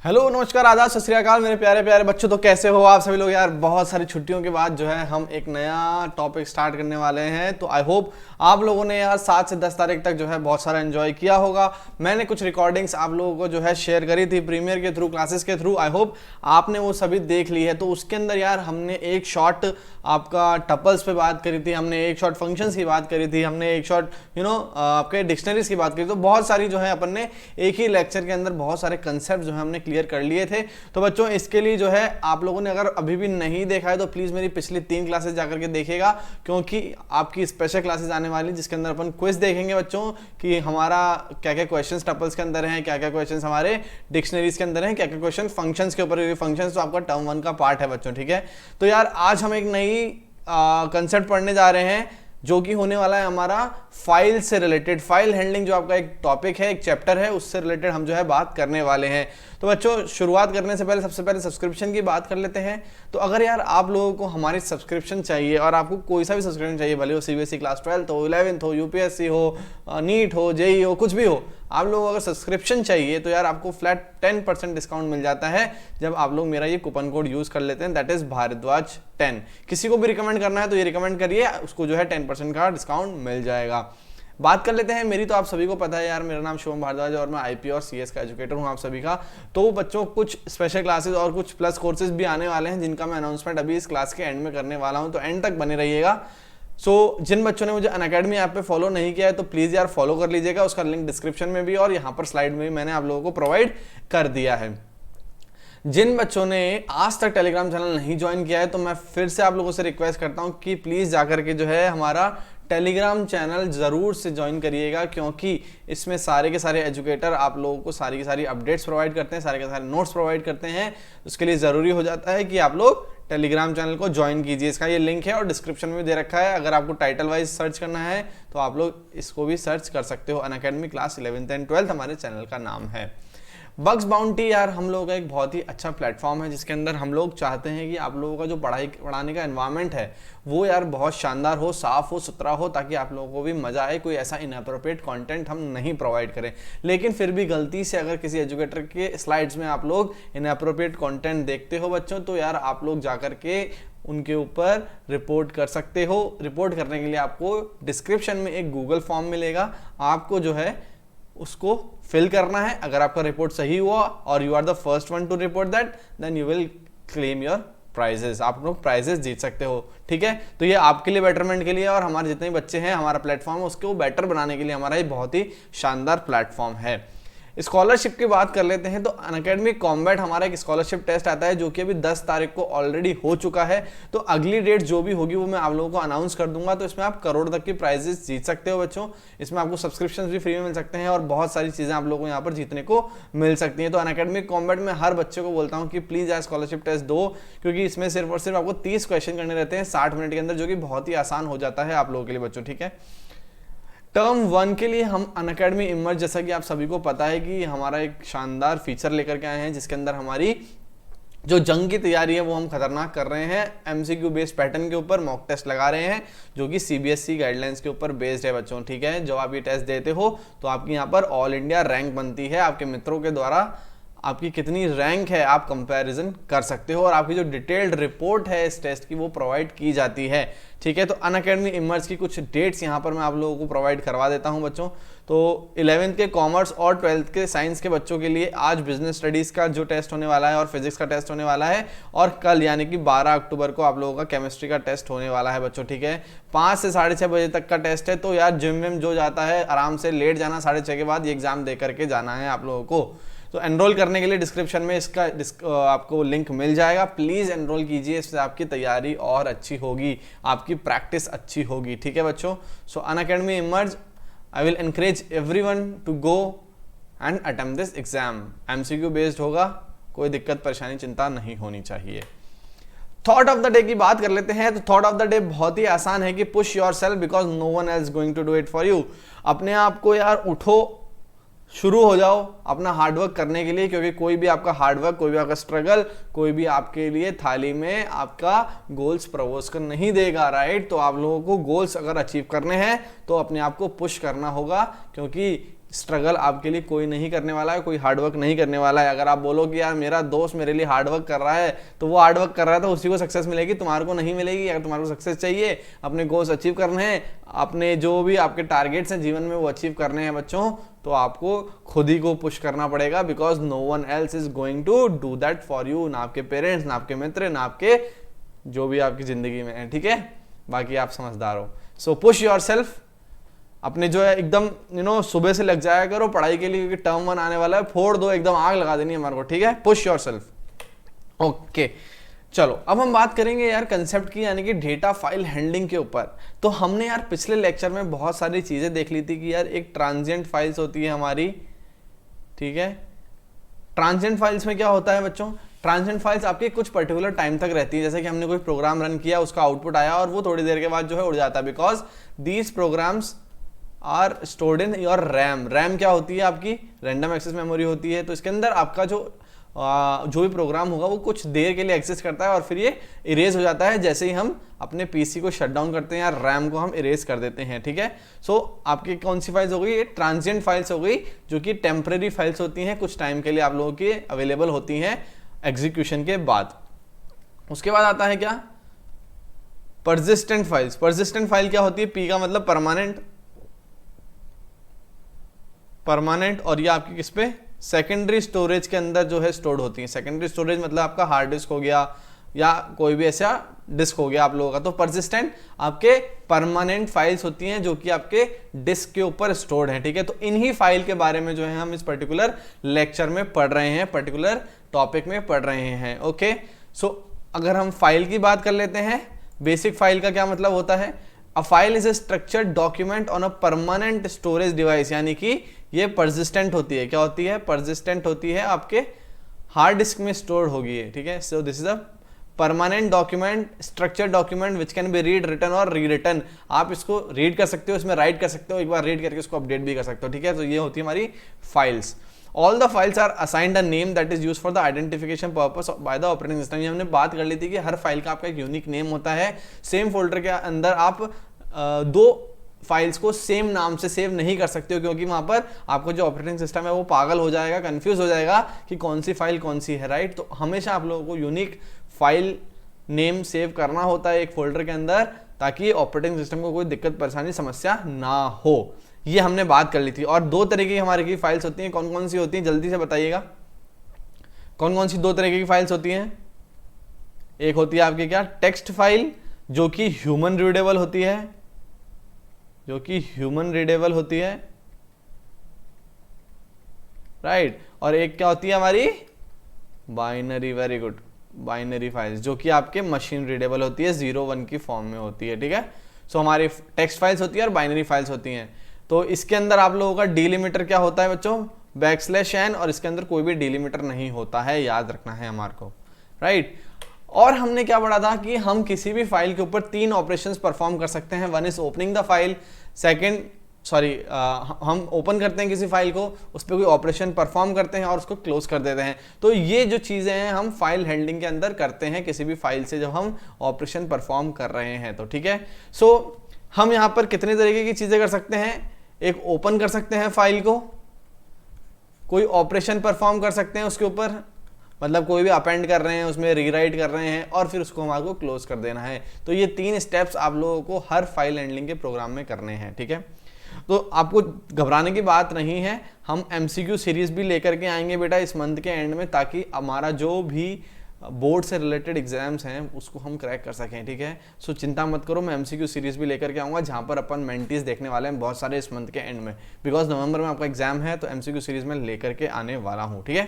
Hello नमस्कार आदाब सत श्री अकाल मेरे प्यारे प्यारे बच्चों। तो कैसे हो आप सभी लोग यार। बहुत सारी छुट्टियों के बाद जो है हम एक नया टॉपिक स्टार्ट करने वाले हैं। तो आई होप आप लोगों ने यार 7 से 10 तारीख तक जो है बहुत सारा एंजॉय किया होगा। मैंने कुछ रिकॉर्डिंग्स आप लोगों को जो है शेयर करी थी प्रीमियर के थ्रू, क्लासेस के थ्रू। आई होप आपने वो सभी देख ली है। तो उसके अंदर यार हमने एक शॉर्ट आपका टपल्स पे बात करी थी, हमने एक शॉर्ट फंक्शंस की बात करी थी, हमने एक शॉर्ट आपके डिक्शनरीज की बात करी। तो बहुत सारी जो है अपन ने एक ही लेक्चर के अंदर बहुत सारे कंसेप्ट जो है हमने क्लियर कर लिए थे। तो बच्चों इसके लिए जो है आप लोगों ने अगर अभी भी नहीं देखा है तो प्लीज मेरी पिछली 3 क्लासेस जाकर के देखिएगा, क्योंकि आपकी स्पेशल क्लासेस आने वाली जिसके अंदर अपन क्विज देखेंगे बच्चों कि हमारा क्या क्या क्वेश्चंस टपल्स के अंदर हैं, क्या क्या क्वेश्चंस हमारे डिक्शनरीज के अंदर हैं, क्या क्या क्वेश्चन फंक्शंस के ऊपर। फंक्शंस तो आपका टर्म 1 का पार्ट है बच्चों, ठीक है। तो यार आज हम एक नई कंसेप्ट पढ़ने जा रहे हैं जो कि होने वाला है हमारा फाइल से रिलेटेड। फाइल हैंडलिंग जो आपका एक टॉपिक है, एक चैप्टर है, उससे रिलेटेड हम जो है बात करने वाले हैं। तो बच्चों शुरुआत करने से पहले सबसे पहले सब्सक्रिप्शन की बात कर लेते हैं। तो अगर यार आप लोगों को हमारी सब्सक्रिप्शन चाहिए और आपको कोई सा भी सब्सक्रिप्शन चाहिए, भले हो सीबीएसई क्लास 12 हो, 11th हो, यूपीएससी हो, नीट हो, जेई हो, कुछ भी हो, आप लोग अगर सब्सक्रिप्शन चाहिए तो यार आपको फ्लैट 10% डिस्काउंट मिल जाता है जब आप लोग मेरा ये कूपन कोड यूज कर लेते हैं, दैट इज भारद्वाज 10। किसी को भी रिकमेंड करना है तो ये रिकमेंड करिए, उसको जो है 10% का डिस्काउंट मिल जाएगा। बात कर लेते हैं मेरी। तो आप सभी को पता है यार, मेरा नाम शुभम भारद्वाज और मैं आईपी और सीएस का एजुकेटर हूं आप सभी का। तो बच्चों कुछ स्पेशल क्लासेस और कुछ प्लस कोर्सेज भी आने वाले हैं जिनका मैं अनाउंसमेंट अभी इस क्लास के एंड में करने वाला हूं, तो एंड तक बने रहिएगा। जिन बच्चों ने मुझे अनअकैडमी ऐप पे फॉलो नहीं किया है तो प्लीज यार फॉलो कर लीजिएगा, उसका लिंक डिस्क्रिप्शन में भी और यहाँ पर स्लाइड में भी मैंने आप लोगों को प्रोवाइड कर दिया है। जिन बच्चों ने आज तक टेलीग्राम चैनल नहीं ज्वाइन किया है तो मैं फिर से आप लोगों से रिक्वेस्ट करता हूं कि प्लीज जाकर के जो है हमारा टेलीग्राम चैनल जरूर से ज्वाइन करिएगा, क्योंकि इसमें सारे के सारे एजुकेटर आप लोगों को सारी की सारी अपडेट्स प्रोवाइड करते हैं, सारे के सारे नोट्स प्रोवाइड करते हैं। उसके लिए जरूरी हो जाता है कि आप लोग टेलीग्राम चैनल को ज्वाइन कीजिए। इसका ये लिंक है और डिस्क्रिप्शन में भी दे रखा है। अगर आपको टाइटल वाइज सर्च करना है तो आप लोग इसको भी सर्च कर सकते हो। Unacademy class 11th and 12th हमारे चैनल का नाम है। बग्स बाउंटी यार हम लोगों का एक बहुत ही अच्छा प्लेटफॉर्म है जिसके अंदर हम लोग चाहते हैं कि आप लोगों का जो पढ़ाने का एनवायरनमेंट है वो यार बहुत शानदार हो, साफ हो, सुथरा हो, ताकि आप लोगों को भी मजा आए। कोई ऐसा इनअप्रोप्रिएट कंटेंट हम नहीं प्रोवाइड करें। लेकिन फिर भी गलती से अगर किसी एजुकेटर के स्लाइड्स में आप लोग इनअप्रोप्रिएट कंटेंट देखते हो बच्चों, तो यार आप लोग जाकर के उनके ऊपर रिपोर्ट कर सकते हो। रिपोर्ट करने के लिए आपको डिस्क्रिप्शन में एक गूगल फॉर्म मिलेगा, आपको जो है उसको फिल करना है। अगर आपका रिपोर्ट सही हुआ और you are the first one to report that, then you will claim your prizes. आप लोग प्राइजेस जीत सकते हो, ठीक है। तो ये आपके लिए बेटरमेंट के लिए और हमारे जितने बच्चे हैं, हमारा प्लेटफॉर्म है उसको बेटर बनाने के लिए हमारा ये बहुत ही शानदार प्लेटफॉर्म है। स्कॉलरशिप की बात कर लेते हैं तो अनअकैडमी कॉम्बैट हमारा एक स्कॉलरशिप टेस्ट आता है जो कि अभी 10 तारीख को ऑलरेडी हो चुका है। तो अगली डेट जो भी होगी वो मैं आप लोगों को अनाउंस कर दूंगा। तो इसमें आप करोड़ तक की प्राइजेस जीत सकते हो बच्चों। इसमें आपको सब्सक्रिप्शन भी फ्री में मिल सकते हैं और बहुत सारी चीजें आप लोगों को यहाँ पर जीतने को मिल सकती हैं। तो अनअकैडमी कॉम्बैट में हर बच्चे को बोलता हूँ कि प्लीज यार स्कॉलरशिप टेस्ट दो, क्योंकि इसमें सिर्फ और सिर्फ आपको 30 क्वेश्चन करने रहते हैं 60 मिनट के अंदर, जो कि बहुत ही आसान हो जाता है आप लोगों के लिए बच्चों, ठीक है। टर्म 1 के लिए हम अनअकैडमी इमर्ज, जैसा कि आप सभी को पता है कि हमारा एक शानदार फीचर लेकर के आए हैं जिसके अंदर हमारी जो जंग की तैयारी है वो हम खतरनाक कर रहे हैं। एमसीक्यू बेस्ड पैटर्न के ऊपर मॉक टेस्ट लगा रहे हैं जो कि सीबीएसई गाइडलाइंस के ऊपर बेस्ड है बच्चों, ठीक है। जब आप ये टेस्ट देते हो तो आपकी यहाँ पर ऑल इंडिया रैंक बनती है। आपके मित्रों के द्वारा आपकी कितनी रैंक है आप कंपैरिजन कर सकते हो और आपकी जो डिटेल्ड रिपोर्ट है इस टेस्ट की वो प्रोवाइड की जाती है, ठीक है। तो अनअकैडमी इमर्ज की कुछ डेट्स यहाँ पर मैं आप लोगों को प्रोवाइड करवा देता हूँ बच्चों। तो 11th के कॉमर्स और 12th के साइंस के बच्चों के लिए आज बिजनेस स्टडीज का जो टेस्ट होने वाला है और फिजिक्स का टेस्ट होने वाला है, और कल यानी कि 12 अक्टूबर को आप लोगों का केमिस्ट्री का टेस्ट होने वाला है बच्चों, ठीक है। 5 से 6:30 बजे तक का टेस्ट है। तो यार जिम विम जो जाता है आराम से लेट जाना, 6:30 के बाद ये एग्जाम दे करके जाना है आप लोगों को। तो एनरोल करने के लिए डिस्क्रिप्शन में इसका आपको लिंक मिल जाएगा। प्लीज एनरोल कीजिए, इससे आपकी तैयारी और अच्छी होगी, आपकी प्रैक्टिस अच्छी होगी, ठीक है बच्चों। So Unacademy Emerge, I will encourage everyone to go and attempt this exam. MCQ based होगा, कोई दिक्कत परेशानी चिंता नहीं होनी चाहिए। थॉट ऑफ द डे की बात कर लेते हैं। तो थॉट ऑफ द डे बहुत ही आसान है कि push yourself because no one else going to do it for you. अपने आप को यार उठो, शुरू हो जाओ अपना हार्डवर्क करने के लिए, क्योंकि कोई भी आपका हार्डवर्क, कोई भी आपका स्ट्रगल, कोई भी आपके लिए थाली में आपका गोल्स प्रपोज कर नहीं देगा, राइट। तो आप लोगों को गोल्स अगर अचीव करने हैं तो अपने आप को पुश करना होगा, क्योंकि स्ट्रगल आपके लिए कोई नहीं करने वाला है, कोई हार्डवर्क नहीं करने वाला है। अगर आप बोलो कि यार मेरा दोस्त मेरे लिए हार्डवर्क कर रहा है, तो वो हार्डवर्क कर रहा है तो उसी को सक्सेस मिलेगी, तुम्हारे को नहीं मिलेगी। अगर तुम्हारे को सक्सेस चाहिए, अपने गोल्स अचीव करने हैं, अपने जो भी आपके टारगेट्स हैं जीवन में वो अचीव करने हैं बच्चों, तो आपको खुद ही को पुश करना पड़ेगा, because no one else is going to do that for you. ना आपके पेरेंट्स, ना आपके मित्र, ना आपके जो भी आपकी जिंदगी में है, ठीक है। बाकी आप समझदार हो। सो पुश योरसेल्फ। अपने जो है एकदम सुबह से लग जाया करो पढ़ाई के लिए, क्योंकि टर्म 1 आने वाला है, फोड़ दो, एकदम आग लगा देनी है हमारे को, ठीक है। Push yourself. ओके, चलो अब हम बात करेंगे यार कंसेप्ट की, यानी कि डेटा फाइल हैंडलिंग के ऊपर। तो हमने यार पिछले लेक्चर में बहुत सारी चीजें देख ली थी कि यार एक ट्रांजिएंट फाइल्स होती है हमारी, ठीक है। ट्रांजिएंट फाइल्स में क्या होता है बच्चों, ट्रांजिएंट फाइल्स आपके कुछ पर्टिकुलर टाइम तक रहती है। जैसे कि हमने कोई प्रोग्राम रन किया, उसका आउटपुट आया और वो थोड़ी देर के बाद जो है उड़ जाता है, because these programs are stored in your RAM. RAM क्या होती है आपकी, रैंडम एक्सेस मेमोरी होती है। तो इसके अंदर आपका जो भी प्रोग्राम होगा वो कुछ देर के लिए एक्सेस करता है और फिर ये इरेज हो जाता है जैसे ही हम अपने पीसी को शट डाउन करते हैं या रैम को हम इरेज कर देते हैं, ठीक है। सो आपकी कौन सी फाइल्स हो गई, ये ट्रांजिएंट फाइल्स हो गई, जो कि टेम्परेरी फाइल्स होती हैं, कुछ टाइम के लिए आप लोगों की अवेलेबल होती हैं एग्जीक्यूशन के बाद। उसके बाद आता है क्या, परसिस्टेंट फाइल्स। परसिस्टेंट फाइल क्या होती है, पी का मतलब परमानेंट, और ये आपकी किस पे, सेकेंडरी स्टोरेज के अंदर जो है स्टोर्ड होती है। सेकेंडरी स्टोरेज मतलब आपका हार्ड डिस्क हो गया या कोई भी ऐसा डिस्क हो गया आप लोगों का। तो परसिस्टेंट आपके परमानेंट फाइल्स होती हैं जो कि आपके डिस्क के ऊपर स्टोर्ड हैं, ठीक है। तो इन्हीं फाइल के बारे में जो है हम इस पर्टिकुलर लेक्चर में पढ़ रहे हैं, पर्टिकुलर टॉपिक में पढ़ रहे हैं, ओके। सो अगर हम फाइल की बात कर लेते हैं, बेसिक फाइल का क्या मतलब होता है, a file is a structured document on a permanent storage device, यानी कि ये परसिस्टेंट होती है। क्या होती है, परसिस्टेंट होती है, आपके हार्ड डिस्क में स्टोर होगी है, ठीक है। So this is a permanent document, structured document which can be read, written और री रिटन। आप इसको रीड कर सकते हो, इसमें राइट कर सकते हो, एक बार रीड करके इसको अपडेट भी कर सकते हो, ठीक है। तो ये होती है हमारी files. All the files are assigned a name that is used for the identification purpose by the operating system. ये हमने बात कर ली थी कि हर फाइल का आपका एक यूनिक नेम होता है। सेम फोल्डर के अंदर आप दो फाइल्स को सेम नाम से सेव नहीं कर सकते हो, क्योंकि वहां पर आपको जो ऑपरेटिंग सिस्टम है वो पागल हो जाएगा, कंफ्यूज हो जाएगा कि कौन सी फाइल कौन सी है, राइट। तो हमेशा आप लोगों को यूनिक फाइल नेम सेव करना होता है एक फोल्डर के अंदर, ताकि ऑपरेटिंग सिस्टम को कोई दिक्कत परेशानी समस्या ना हो। ये हमने बात कर ली थी। और दो तरीके की हमारे की फाइल्स होती हैं, कौन कौन सी होती हैं, जल्दी से बताइएगा, कौन कौन सी दो तरीके की फाइल्स होती हैं। एक होती है आपकी क्या, टेक्स्ट फाइल, जो कि ह्यूमन रीडेबल होती है, जो कि ह्यूमन रीडेबल होती है, राइट। और एक क्या होती है हमारी, binary, very good, binary files, जो कि आपके मशीन रीडेबल होती है, 0-1 की फॉर्म में होती है, ठीक है। सो हमारी टेक्स्ट फाइल्स होती है और बाइनरी फाइल्स होती हैं। तो इसके अंदर आप लोगों का डिलिमीटर क्या होता है बच्चों, \n, और इसके अंदर कोई भी डिलिमीटर नहीं होता है, याद रखना है हमारे को, राइट। और हमने क्या पढ़ा था कि हम किसी भी फाइल के ऊपर 3 ऑपरेशंस परफॉर्म कर सकते हैं। One is opening the file, हम ओपन करते हैं किसी फाइल को, उस पर कोई ऑपरेशन परफॉर्म करते हैं और उसको क्लोज कर देते हैं। तो ये जो चीजें हैं हम फाइल हैंडलिंग के अंदर करते हैं किसी भी फाइल से जब हम ऑपरेशन परफॉर्म कर रहे हैं, तो ठीक है। सो हम यहाँ पर कितने तरीके की चीजें कर सकते हैं, एक ओपन कर सकते हैं फाइल को, कोई ऑपरेशन परफॉर्म कर सकते हैं उसके ऊपर, मतलब कोई भी अपेंड कर रहे हैं उसमें, रीराइट कर रहे हैं, और फिर उसको हमारे को क्लोज कर देना है। तो ये 3 स्टेप्स आप लोगों को हर फाइल हैंडलिंग के प्रोग्राम में करने हैं, ठीक है। तो आपको घबराने की बात नहीं है, हम MCQ सीरीज भी लेकर के आएंगे बेटा इस मंथ के एंड में, ताकि हमारा जो भी बोर्ड से रिलेटेड एग्जाम्स हैं उसको हम क्रैक कर सकें, ठीक है। सो चिंता मत करो, मैं MCQ सीरीज भी लेकर के आऊँगा, जहाँ पर अपन मेंटीज देखने वाले हैं बहुत सारे इस मंथ के एंड में, बिकॉज नवंबर में आपका एग्जाम है, तो MCQ सीरीज में लेकर के आने वाला हूँ, ठीक है।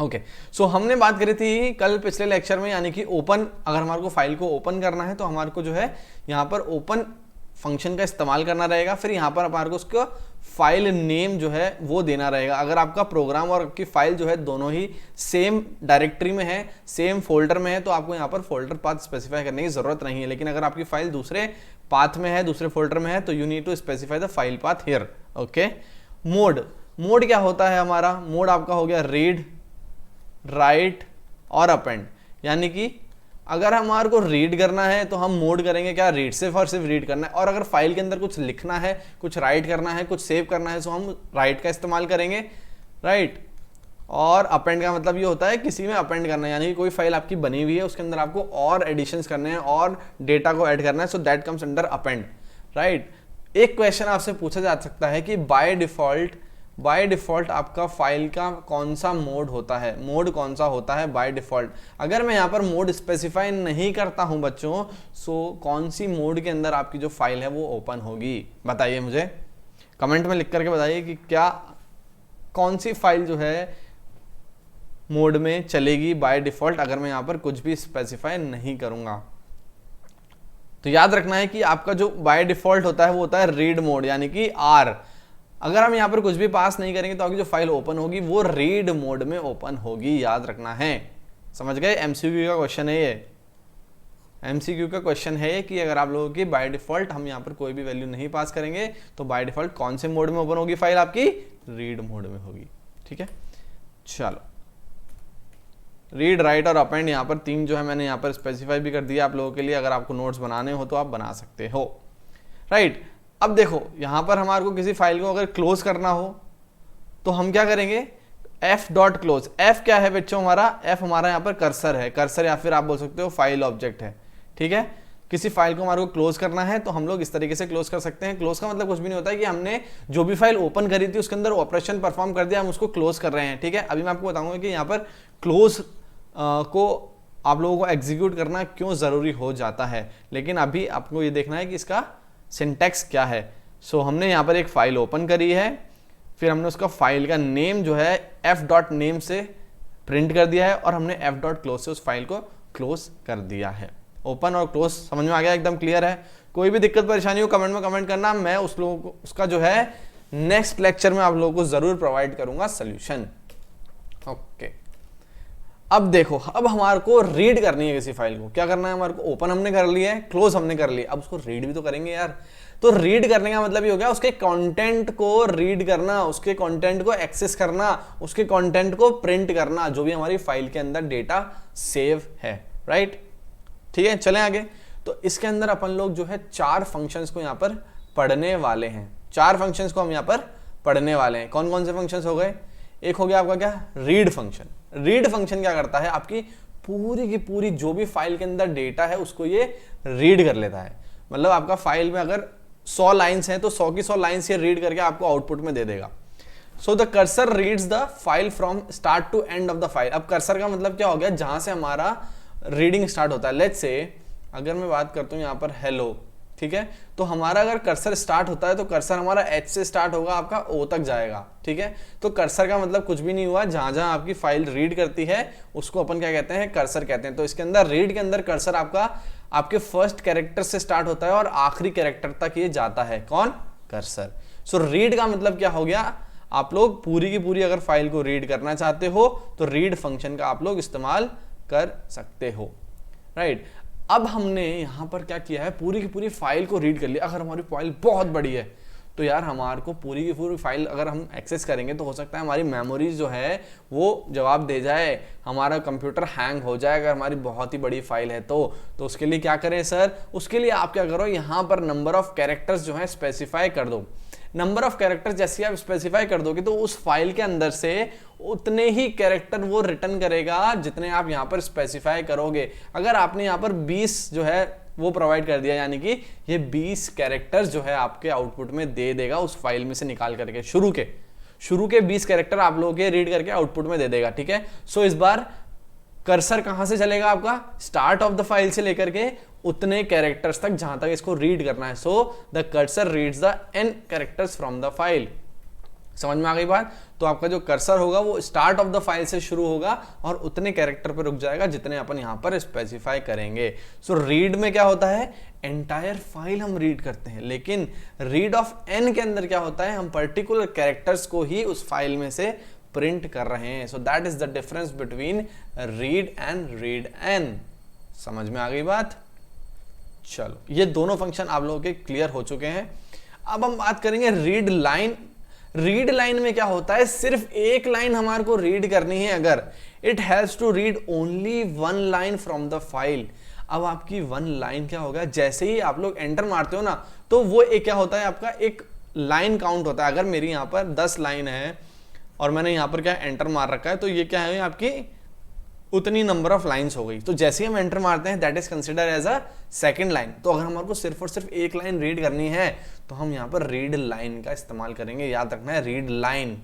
ओके, सो हमने बात करी थी कल पिछले लेक्चर में, यानी कि ओपन, अगर हमारे को फाइल को ओपन करना है तो हमारे को जो है यहाँ पर ओपन फंक्शन का इस्तेमाल करना रहेगा। फिर यहाँ पर हमारे को उसका फाइल नेम जो है वो देना रहेगा। अगर आपका प्रोग्राम और आपकी फाइल जो है दोनों ही सेम डायरेक्टरी में है, सेम फोल्डर में है, तो आपको यहाँ पर फोल्डर पाथ स्पेसिफाई करने की जरूरत नहीं है। लेकिन अगर आपकी फाइल दूसरे पाथ में है, दूसरे फोल्डर में है, तो you need to specify the file path here, okay. Mode क्या होता है हमारा, मोड आपका हो गया रीड, राइट और अपेंड, यानी कि अगर हमारे को रीड करना है तो हम मोड करेंगे क्या, रीड, सिर्फ और सिर्फ रीड करना है। और अगर फाइल के अंदर कुछ लिखना है, कुछ राइट करना है, कुछ सेव करना है, तो हम राइट का इस्तेमाल करेंगे, राइट। और अपेंड का मतलब ये होता है किसी में अपेंड करना है, यानी कि कोई फाइल आपकी बनी हुई है उसके अंदर आपको और एडिशंस करने हैं और डेटा को ऐड करना है, so that comes under append, right. एक क्वेश्चन आपसे पूछा जा सकता है कि बाय डिफॉल्ट आपका फाइल का कौन सा मोड होता है, मोड कौन सा होता है बाय डिफॉल्ट। अगर मैं यहाँ पर मोड स्पेसिफाई नहीं करता हूं बच्चों, सो कौन सी मोड के अंदर आपकी जो फाइल है वो ओपन होगी, बताइए मुझे कमेंट में लिख करके बताइए कि क्या कौन सी फाइल जो है मोड में चलेगी बाय डिफॉल्ट अगर मैं यहाँ पर कुछ भी स्पेसिफाई नहीं करूंगा। तो याद रखना है कि आपका जो बाय डिफॉल्ट होता है वो होता है रीड मोड, यानी कि आर। अगर हम यहाँ पर कुछ भी पास नहीं करेंगे तो आपकी जो फाइल ओपन होगी वो रीड मोड में ओपन होगी, याद रखना है, समझ गए। एमसीक्यू का क्वेश्चन है ये, एमसीक्यू का क्वेश्चन है कि अगर आप लोगों की बाय डिफॉल्ट हम यहाँ पर कोई भी वैल्यू नहीं पास करेंगे तो बाय डिफॉल्ट कौन से मोड में ओपन होगी फाइल आपकी, रीड मोड में होगी, ठीक है। चलो, रीड, राइट और अपेंड यहाँ पर तीन जो है मैंने यहाँ पर स्पेसिफाई भी कर दिया आप लोगों के लिए, अगर आपको नोट्स बनाने हो तो आप बना सकते हो, राइट। अब देखो यहाँ पर हमारे को किसी फाइल को अगर क्लोज करना हो तो हम क्या करेंगे, एफ डॉट क्लोज। एफ क्या है बच्चों हमारा, एफ हमारा यहाँ पर कर्सर है, कर्सर या फिर आप बोल सकते हो फाइल ऑब्जेक्ट है, ठीक है। किसी फाइल को हमारे को क्लोज करना है तो हम लोग इस तरीके से क्लोज कर सकते हैं। क्लोज का मतलब कुछ भी नहीं होता है कि हमने जो भी फाइल ओपन करी थी उसके अंदर ऑपरेशन परफॉर्म कर दिया, हम उसको क्लोज कर रहे हैं, ठीक है। अभी मैं आपको बताऊंगा कि यहाँ पर क्लोज को आप लोगों को एग्जीक्यूट करना क्यों जरूरी हो जाता है, लेकिन अभी आपको ये देखना है कि इसका सिंटैक्स क्या है। सो हमने यहाँ पर एक फाइल ओपन करी है, फिर हमने उसका फाइल का नेम जो है f.name से प्रिंट कर दिया है और हमने f.close से उस फाइल को क्लोज कर दिया है। ओपन और क्लोज समझ में आ गया, एकदम क्लियर है। कोई भी दिक्कत परेशानी हो कमेंट में कमेंट करना, मैं उस लोगों को उसका जो है नेक्स्ट लेक्चर में आप लोगों को जरूर प्रोवाइड करूंगा सोल्यूशन, ओके। अब देखो, अब हमारे को रीड करनी है किसी फाइल को, क्या करना है हमारे को, ओपन हमने कर लिया है, क्लोज हमने कर लिया, अब उसको रीड भी तो करेंगे यार। तो रीड करने का मतलब ये हो गया उसके कंटेंट को रीड करना, उसके कंटेंट को एक्सेस करना, उसके कंटेंट को प्रिंट करना, जो भी हमारी फाइल के अंदर डेटा सेव है, राइट, ठीक है। चलें आगे। तो इसके अंदर अपन लोग जो है चार फंक्शंस को यहाँ पर पढ़ने वाले हैं, चार फंक्शंस को हम यहाँ पर पढ़ने वाले हैं। कौन कौन से फंक्शंस हो गए, एक हो गया आपका क्या, रीड फंक्शन। रीड फंक्शन क्या करता है, आपकी पूरी की पूरी जो भी फाइल के अंदर डेटा है उसको ये रीड कर लेता है। मतलब आपका फाइल में अगर 100 लाइन्स हैं तो 100 की 100 लाइन्स ये रीड करके आपको आउटपुट में दे देगा। So the cursor reads the file from start to end of the file. अब कर्सर का मतलब क्या हो गया, जहां से हमारा रीडिंग स्टार्ट होता है। लेट्स से अगर मैं बात करता हूँ यहाँ पर हेलो, ठीक है, तो हमारा अगर कर्सर स्टार्ट होता है तो कर्सर हमारा एच से स्टार्ट होगा, आपका ओ तक जाएगा, ठीक है। तो कर्सर का मतलब कुछ भी नहीं हुआ, जहां जहां आपकी फाइल रीड करती है उसको अपन क्या कहते हैं, कर्सर कहते हैं। तो इसके अंदर रीड के अंदर कर्सर आपका आपके फर्स्ट कैरेक्टर से स्टार्ट होता है और आखिरी कैरेक्टर तक ये जाता है, कौन, कर्सर। सो रीड का मतलब क्या हो गया, आप लोग पूरी की पूरी अगर फाइल को रीड करना चाहते हो तो रीड फंक्शन का आप लोग इस्तेमाल कर सकते हो, राइट। अब हमने यहां पर क्या किया है, पूरी की पूरी फाइल को रीड कर लिया। अगर हमारी फाइल बहुत बड़ी है तो यार हमारे को पूरी की पूरी फाइल अगर हम एक्सेस करेंगे तो हो सकता है हमारी मेमोरीज जो है वो जवाब दे जाए, हमारा कंप्यूटर हैंग हो जाए अगर हमारी बहुत ही बड़ी फाइल है तो उसके लिए क्या करें सर, उसके लिए आप क्या करो, यहाँ पर नंबर ऑफ कैरेक्टर्स जो है स्पेसिफाई कर दो। नंबर ऑफ कैरेक्टर्स जैसे आप स्पेसिफाई कर दोगे तो उस फाइल के अंदर से उतने ही कैरेक्टर वो रिटर्न करेगा जितने आप यहाँ पर स्पेसिफाई करोगे। अगर आपने यहाँ पर 20 जो है वो प्रोवाइड कर दिया, यानी कि ये 20 कैरेक्टर्स जो है आपके आउटपुट में दे देगा उस फाइल में से निकाल करके, शुरू के 20 कैरेक्टर आप लोगों के रीड करके आउटपुट में दे देगा, ठीक है। सो इस बार कर्सर कहां से चलेगा आपका, स्टार्ट ऑफ द फाइल से लेकर के उतने कैरेक्टर्स तक जहां तक इसको रीड करना है। सो the cursor reads the n characters from the file. समझ में आ गई बात। तो आपका जो कर्सर होगा वो स्टार्ट ऑफ द फाइल से शुरू होगा और उतने कैरेक्टर पर रुक जाएगा जितने अपन यहां पर स्पेसिफाई करेंगे। सो रीड में क्या होता है, एंटायर फाइल हम रीड करते हैं, लेकिन रीड ऑफ n के अंदर क्या होता है, हम पर्टिकुलर कैरेक्टर्स को ही उस फाइल में से प्रिंट कर रहे हैं। So that is the difference between read and read n. समझ में आ गई बात। चलो ये दोनों फंक्शन आप लोगों के क्लियर हो चुके हैं। अब हम बात करेंगे रीड लाइन, रीड लाइन में क्या होता है, सिर्फ एक लाइन हमारे को रीड करनी है, अगर it has to read only one line from the file. अब आपकी वन लाइन क्या होगा, जैसे ही आप लोग एंटर मारते हो ना, तो वो एक क्या होता है, आपका एक लाइन काउंट होता है। अगर मेरी यहाँ पर 10 लाइन है और मैंने यहाँ पर क्या एंटर मार रखा है, तो ये क्या है आपकी उतनी नंबर ऑफ लाइंस हो गई। तो जैसे ही हम एंटर मारते हैं that is consider as a second line. तो अगर हमारे को सिर्फ और सिर्फ एक लाइन रीड करनी है तो हम यहाँ पर रीड लाइन का इस्तेमाल करेंगे, याद रखना है रीड लाइन।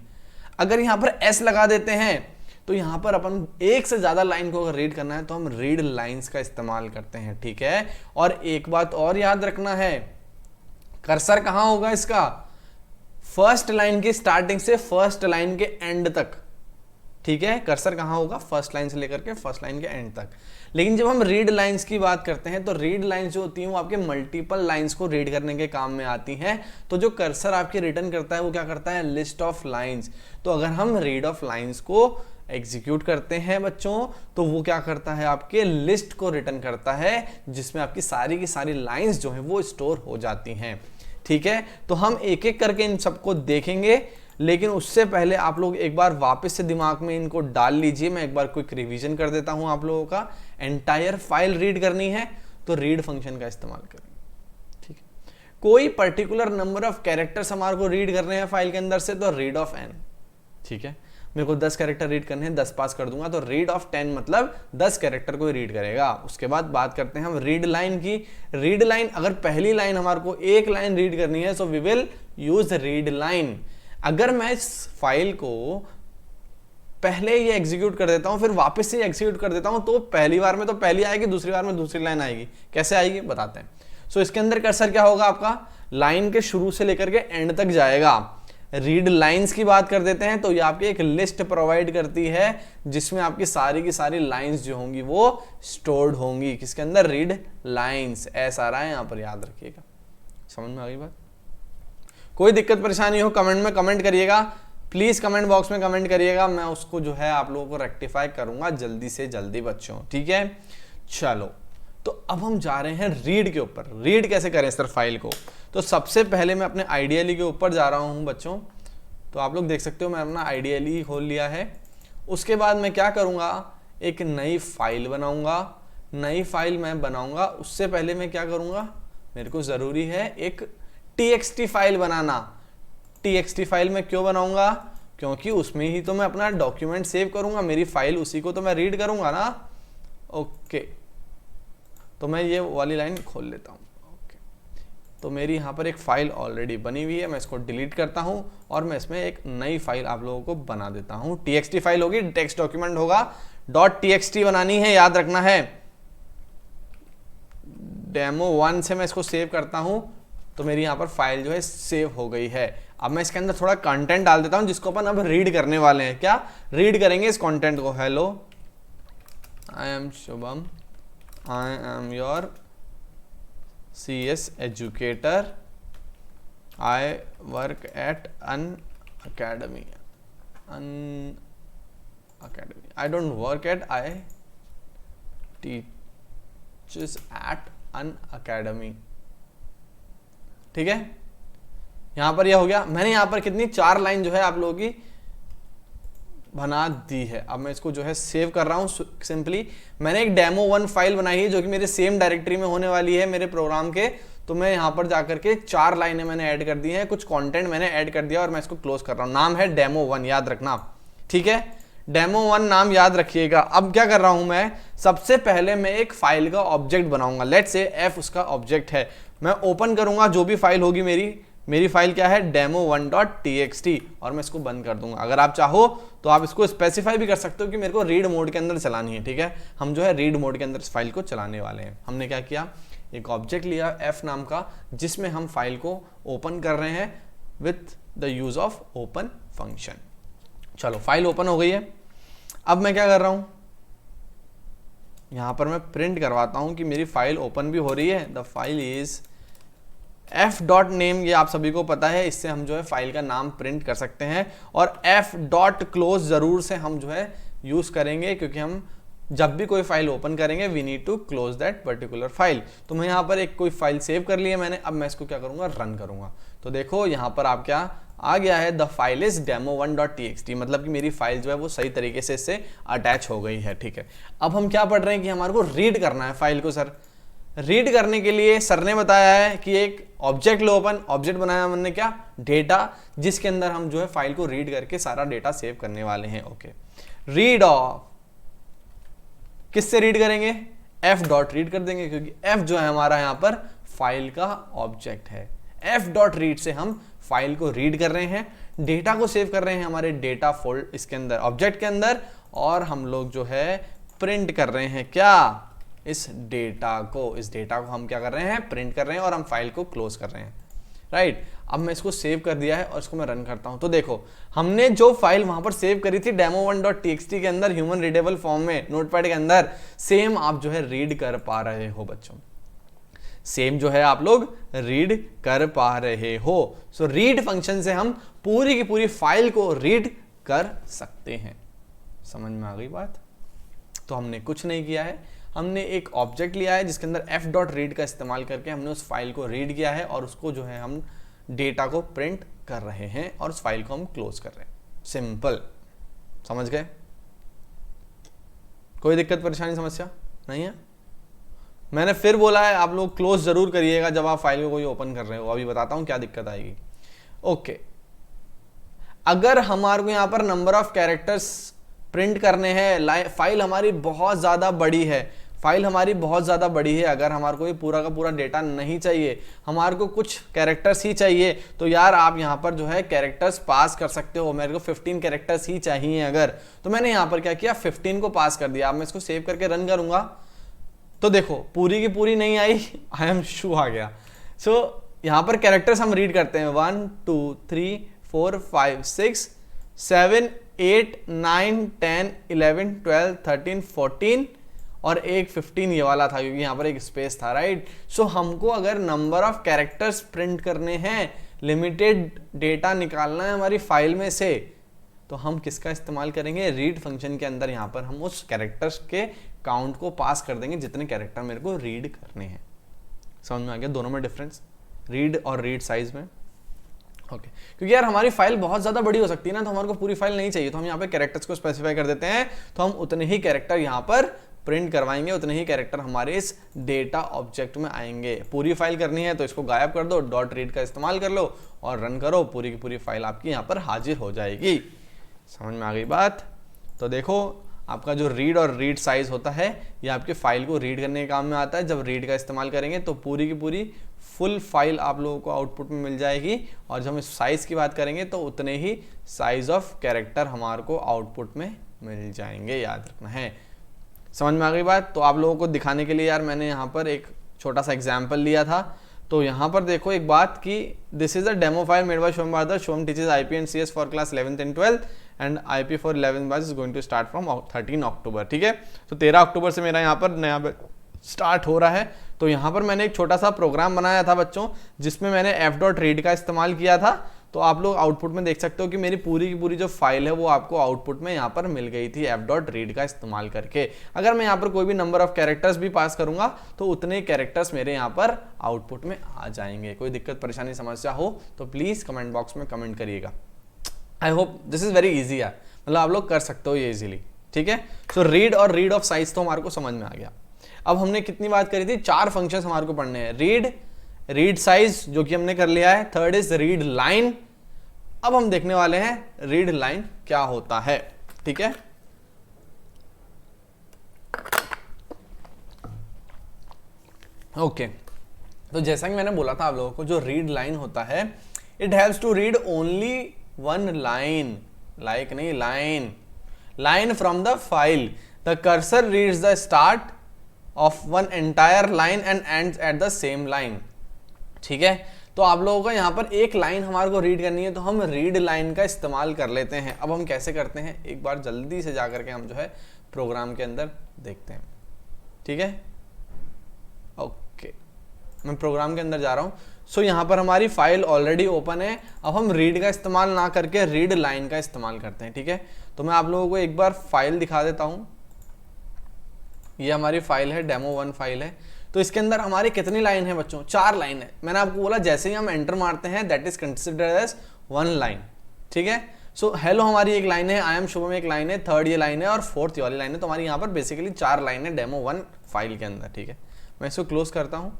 अगर यहाँ पर एस लगा देते हैं तो यहाँ पर अपन एक से ज्यादा लाइन को अगर रीड करना है तो हम रीड लाइंस का इस्तेमाल करते हैं, ठीक है। और एक बात और याद रखना है, कर्सर कहां होगा इसका, फर्स्ट लाइन की स्टार्टिंग से फर्स्ट लाइन के एंड तक, ठीक है। कर्सर कहां होगा, फर्स्ट लाइन से लेकर के फर्स्ट लाइन के एंड तक। लेकिन जब हम रीड लाइंस की बात करते हैं तो रीड लाइंस जो होती हैं वो आपके मल्टीपल लाइंस को रीड करने के काम में आती हैं। तो जो कर्सर आपके रिटर्न करता है वो क्या करता है, लिस्ट ऑफ लाइंस। तो अगर हम रीड ऑफ लाइंस को एग्जीक्यूट करते हैं बच्चों, तो वो क्या करता है, आपके लिस्ट को रिटर्न करता है जिसमें आपकी सारी की सारी लाइंस जो है वो स्टोर हो जाती हैं, ठीक है। तो हम एक एक करके इन सबको देखेंगे, लेकिन उससे पहले आप लोग एक बार वापस से दिमाग में इनको डाल लीजिए। मैं एक बार क्विक रिवीजन कर देता हूं आप लोगों का। एंटायर फाइल रीड करनी है तो रीड फंक्शन का इस्तेमाल करेंगे, ठीक है। कोई पर्टिकुलर नंबर ऑफ कैरेक्टर्स हमारे को रीड करने हैं फाइल के अंदर से, तो रीड ऑफ एन, ठीक है। मेरे को 10 कैरेक्टर रीड करने हैं, 10 पास कर दूंगा, तो रीड ऑफ 10 मतलब 10 कैरेक्टर को रीड करेगा। उसके बाद बात करते हैं हम रीड लाइन की। रीड लाइन, अगर पहली लाइन हमारे को एक लाइन रीड करनी है, so we will use read line. अगर मैं इस फाइल को पहले ये एग्जीक्यूट कर देता हूं फिर वापस से एग्जीक्यूट कर देता हूं, तो पहली बार में तो पहली आएगी, दूसरी बार में दूसरी लाइन आएगी। कैसे आएगी बताते हैं। सो इसके अंदर कर्सर क्या होगा आपका, लाइन के शुरू से लेकर के एंड तक जाएगा। रीड लाइंस की बात कर देते हैं तो ये आपकी एक लिस्ट प्रोवाइड करती है जिसमें आपकी सारी की सारी लाइंस जो होंगी वो स्टोर्ड होंगी। किसके अंदर, रीड लाइंस। ऐसा आ रहा है यहां पर, याद रखिएगा। समझ में आ गई बात। कोई दिक्कत परेशानी हो कमेंट में कमेंट करिएगा, प्लीज कमेंट बॉक्स में कमेंट करिएगा, मैं उसको जो है आप लोगों को रेक्टिफाई करूंगा जल्दी से जल्दी बच्चों, ठीक है। चलो तो अब हम जा रहे हैं रीड के ऊपर। रीड कैसे करें सर फाइल को, तो सबसे पहले मैं अपने आईडीएलई के ऊपर जा रहा हूं बच्चों। तो आप लोग देख सकते हो मैं अपना आईडीएलई खोल लिया है। उसके बाद मैं क्या करूंगा, एक नई फाइल बनाऊंगा। नई फाइल मैं बनाऊंगा, उससे पहले मैं क्या करूंगा, मेरे को जरूरी है एक txt फाइल बनाना। txt फाइल मैं क्यों बनाऊंगा, क्योंकि उसमें ही तो मैं अपना डॉक्यूमेंट सेव करूंगा, मेरी फाइल उसी को तो मैं रीड करूंगा ना। ओके, तो मैं ये वाली लाइन खोल लेता हूं। ओके, तो मेरी यहां पर एक फाइल ऑलरेडी बनी हुई है, मैं इसको डिलीट करता हूं और मैं इसमें एक नई फाइल आप लोगों को बना देता हूं। txt फाइल होगी, टेक्स्ट डॉक्यूमेंट होगा, .txt बनानी है, याद रखना है। demo1 से मैं इसको सेव करता हूं, तो मेरी यहाँ पर फाइल जो है सेव हो गई है। अब मैं इसके अंदर थोड़ा कंटेंट डाल देता हूं जिसको अपन अब रीड करने वाले हैं। क्या रीड करेंगे इस कंटेंट को, hello I am Shubham, I am your CS educator, I work at Unacademy, I don't work at, I teaches at Unacademy, ठीक है। यहां पर यह हो गया। मैंने यहां पर कितनी 4 लाइन जो है आप लोगों की बना दी है। अब मैं इसको जो है सेव कर रहा हूं। सिंपली मैंने एक demo1 फाइल बनाई है जो कि मेरे सेम डायरेक्टरी में होने वाली है मेरे प्रोग्राम के। तो मैं यहां पर जाकर के 4 लाइनें मैंने ऐड कर दी हैं, कुछ कंटेंट मैंने ऐड कर दिया और मैं इसको क्लोज कर रहा हूं। नाम है demo1, याद रखना, ठीक है। demo1 नाम याद रखिएगा। अब क्या कर रहा हूं मैं, सबसे पहले मैं एक फाइल का ऑब्जेक्ट बनाऊंगा। लेट्स से f उसका ऑब्जेक्ट है। मैं ओपन करूंगा जो भी फाइल होगी मेरी फाइल क्या है, demo1.txt, और मैं इसको बंद कर दूंगा। अगर आप चाहो तो आप इसको स्पेसिफाई भी कर सकते हो कि मेरे को रीड मोड के अंदर चलानी है, ठीक है। हम जो है रीड मोड के अंदर इस फाइल को चलाने वाले हैं। हमने क्या किया, एक ऑब्जेक्ट लिया f नाम का जिसमें हम फाइल को ओपन कर रहे हैं with the use of open function. चलो फाइल ओपन हो गई है। अब मैं क्या कर रहा हूं, यहां पर मैं प्रिंट करवाता हूं कि मेरी फाइल ओपन भी हो रही है। द फाइल इज f.name, ये आप सभी को पता है, इससे हम जो है फाइल का नाम प्रिंट कर सकते हैं। और f.close जरूर से हम जो है यूज करेंगे क्योंकि हम जब भी कोई फाइल ओपन करेंगे we need to close that particular file. तो मैं यहाँ पर एक कोई फाइल सेव कर ली है मैंने, अब मैं इसको क्या करूंगा, रन करूंगा। तो देखो यहाँ पर आप क्या आ गया है, द फाइल इज demo1.txt, मतलब कि मेरी फाइल जो है वो सही तरीके से इससे अटैच हो गई है। ठीक है, अब हम क्या पढ़ रहे हैं कि हमारे को रीड करना है फाइल को। सर रीड करने के लिए सर ने बताया है कि एक ऑब्जेक्ट लो ओपन, ऑब्जेक्ट बनाया हमने क्या, डेटा, जिसके अंदर हम जो है फाइल को रीड करके सारा डेटा सेव करने वाले हैं। ओके, रीड ऑफ, किससे रीड करेंगे, एफ डॉट रीड कर देंगे, क्योंकि एफ जो है हमारा यहां पर फाइल का ऑब्जेक्ट है। एफ डॉट रीड से हम फाइल को रीड कर रहे हैं, डेटा को सेव कर रहे हैं हमारे डेटा फोल्ड इसके अंदर, ऑब्जेक्ट के अंदर, और हम लोग जो है प्रिंट कर रहे हैं क्या, इस डेटा को हम क्या कर रहे हैं, प्रिंट कर रहे हैं, और हम फाइल को क्लोज कर रहे हैं। राइट, अब मैं इसको सेव कर दिया है और इसको मैं रन करता हूं। तो देखो हमने जो फाइल वहां पर सेव करी थी demo1.txt के अंदर ह्यूमन रीडेबल फॉर्म में नोटपैड के अंदर, सेम आप जो है रीड कर पा रहे हो बच्चों, सेम जो है आप लोग रीड कर पा रहे हो। सो रीड फंक्शन से हम पूरी की पूरी फाइल को रीड कर सकते हैं। समझ में आ गई बात? तो हमने कुछ नहीं किया है, हमने एक ऑब्जेक्ट लिया है जिसके अंदर एफ डॉट रीड का इस्तेमाल करके हमने उस फाइल को रीड किया है, और उसको जो है हम डेटा को प्रिंट कर रहे हैं, और उस फाइल को हम क्लोज कर रहे हैं। सिंपल, समझ गए? कोई दिक्कत परेशानी समस्या नहीं है? मैंने फिर बोला है आप लोग क्लोज जरूर करिएगा जब आप फाइल को कोई ओपन कर रहे हो। अभी बताता हूं क्या दिक्कत आएगी। ओके, अगर हमारे को यहां पर नंबर ऑफ कैरेक्टर्स प्रिंट करने हैं, फाइल हमारी बहुत ज्यादा बड़ी है, अगर हमारे को ये पूरा का पूरा डेटा नहीं चाहिए, हमारे को कुछ कैरेक्टर्स ही चाहिए, तो यार आप यहाँ पर जो है कैरेक्टर्स पास कर सकते हो। मेरे को 15 कैरेक्टर्स ही चाहिए अगर, तो मैंने यहाँ पर क्या किया, 15 को पास कर दिया। अब मैं इसको सेव करके रन करूंगा तो देखो पूरी की पूरी नहीं आई, आई एम शू आ गया। सो यहाँ पर कैरेक्टर्स हम रीड करते हैं 1 2 3 4 5 6 7 8 9 10 11 12 13 14 और एक 15 ये वाला था, क्योंकि यहाँ पर एक स्पेस था। राइट, सो हमको अगर नंबर ऑफ कैरेक्टर्स प्रिंट करने हैं, लिमिटेड डेटा निकालना है हमारी फाइल में से, तो हम किसका इस्तेमाल करेंगे, रीड फंक्शन के अंदर यहाँ पर हम उस कैरेक्टर्स के काउंट को पास कर देंगे जितने कैरेक्टर मेरे को रीड करने हैं। समझ में आ गया दोनों में डिफरेंस, रीड और रीड साइज में? ओके, क्योंकि यार हमारी फाइल बहुत ज्यादा बड़ी हो सकती है ना, तो हमारे को पूरी फाइल नहीं चाहिए, तो हम यहाँ पे कैरेक्टर्स को स्पेसिफाई कर देते हैं, तो हम उतने ही कैरेक्टर यहाँ पर प्रिंट करवाएंगे, उतने ही कैरेक्टर हमारे इस डेटा ऑब्जेक्ट में आएंगे। पूरी फाइल करनी है तो इसको गायब कर दो, डॉट रीड का इस्तेमाल कर लो और रन करो, पूरी की पूरी फाइल आपकी यहाँ पर हाजिर हो जाएगी। समझ में आ गई बात? तो देखो आपका जो रीड और रीड साइज होता है ये आपके फाइल को रीड करने के काम में आता है। जब रीड का इस्तेमाल करेंगे तो पूरी की पूरी फुल फाइल आप लोगों को आउटपुट में मिल जाएगी, और जब हम इस साइज की बात करेंगे तो उतने ही साइज ऑफ कैरेक्टर हमारे को आउटपुट में मिल जाएंगे, याद रखना है। समझ में आ गई बात? तो आप लोगों को दिखाने के लिए यार मैंने यहाँ पर एक छोटा सा एग्जाम्पल लिया था। तो यहाँ पर देखो एक बात कि this is a demo file made by Shubham Bhardwaj. Shubham teaches IP and CS for class 11th and 12th and IP for 11th batch is going to start from 13 October. ठीक है, तो 13 अक्टूबर से मेरा यहाँ पर नया स्टार्ट हो रहा है। तो यहाँ पर मैंने एक छोटा सा प्रोग्राम बनाया था बच्चों, जिसमें मैंने f.read का इस्तेमाल किया था। तो आप लोग आउटपुट में देख सकते हो कि मेरी पूरी की पूरी जो फाइल है वो आपको आउटपुट में यहाँ पर मिल गई थी f.read का इस्तेमाल करके। अगर मैं यहाँ पर कोई भी नंबर ऑफ कैरेक्टर्स भी पास करूंगा तो उतने कैरेक्टर्स मेरे यहाँ पर आउटपुट में आ जाएंगे। कोई दिक्कत परेशानी समस्या हो तो प्लीज कमेंट बॉक्स में कमेंट करिएगा। I hope this is very easy यार, मतलब आप लोग कर सकते हो ये इजीली। ठीक है, सो रीड और रीड ऑफ साइज तो हमारे को समझ में आ गया। अब हमने कितनी बात करी थी, 4 फंक्शंस हमारे को पढ़ने हैं। रीड, रीड साइज जो कि हमने कर लिया है, थर्ड इज रीड लाइन। अब हम देखने वाले हैं रीड लाइन क्या होता है। ठीक है, ओके तो जैसा कि मैंने बोला था आप लोगों को, जो रीड लाइन होता है it helps to read only one line, like नहीं line from the file. The cursor reads the start of one entire line and ends at the same line. ठीक है, तो आप लोगों को यहाँ पर एक लाइन हमारे को रीड करनी है, तो हम रीड लाइन का इस्तेमाल कर लेते हैं। अब हम कैसे करते हैं एक बार जल्दी से जाकर के हम जो है प्रोग्राम के अंदर देखते हैं। ठीक है, ओके मैं प्रोग्राम के अंदर जा रहा हूँ। सो यहाँ पर हमारी फाइल ऑलरेडी ओपन है। अब हम रीड का इस्तेमाल ना करके रीड लाइन का इस्तेमाल करते हैं। ठीक है, तो मैं आप लोगों को एक बार फाइल दिखा देता हूँ। ये हमारी फाइल है, डेमो1 फाइल है। तो इसके अंदर हमारी कितनी लाइन है बच्चों? 4 लाइन है। मैंने आपको बोला जैसे ही हम एंटर मारते हैं that is considered as 1 line, ठीक है। सो हेलो हमारी एक लाइन है, आई एम शुभम एक लाइन है, थर्ड ये लाइन है और फोर्थ ये वाली लाइन है। तो हमारी यहाँ पर बेसिकली 4 लाइन है डेमो1 फाइल के अंदर, ठीक है। मैं इसको क्लोज करता हूँ,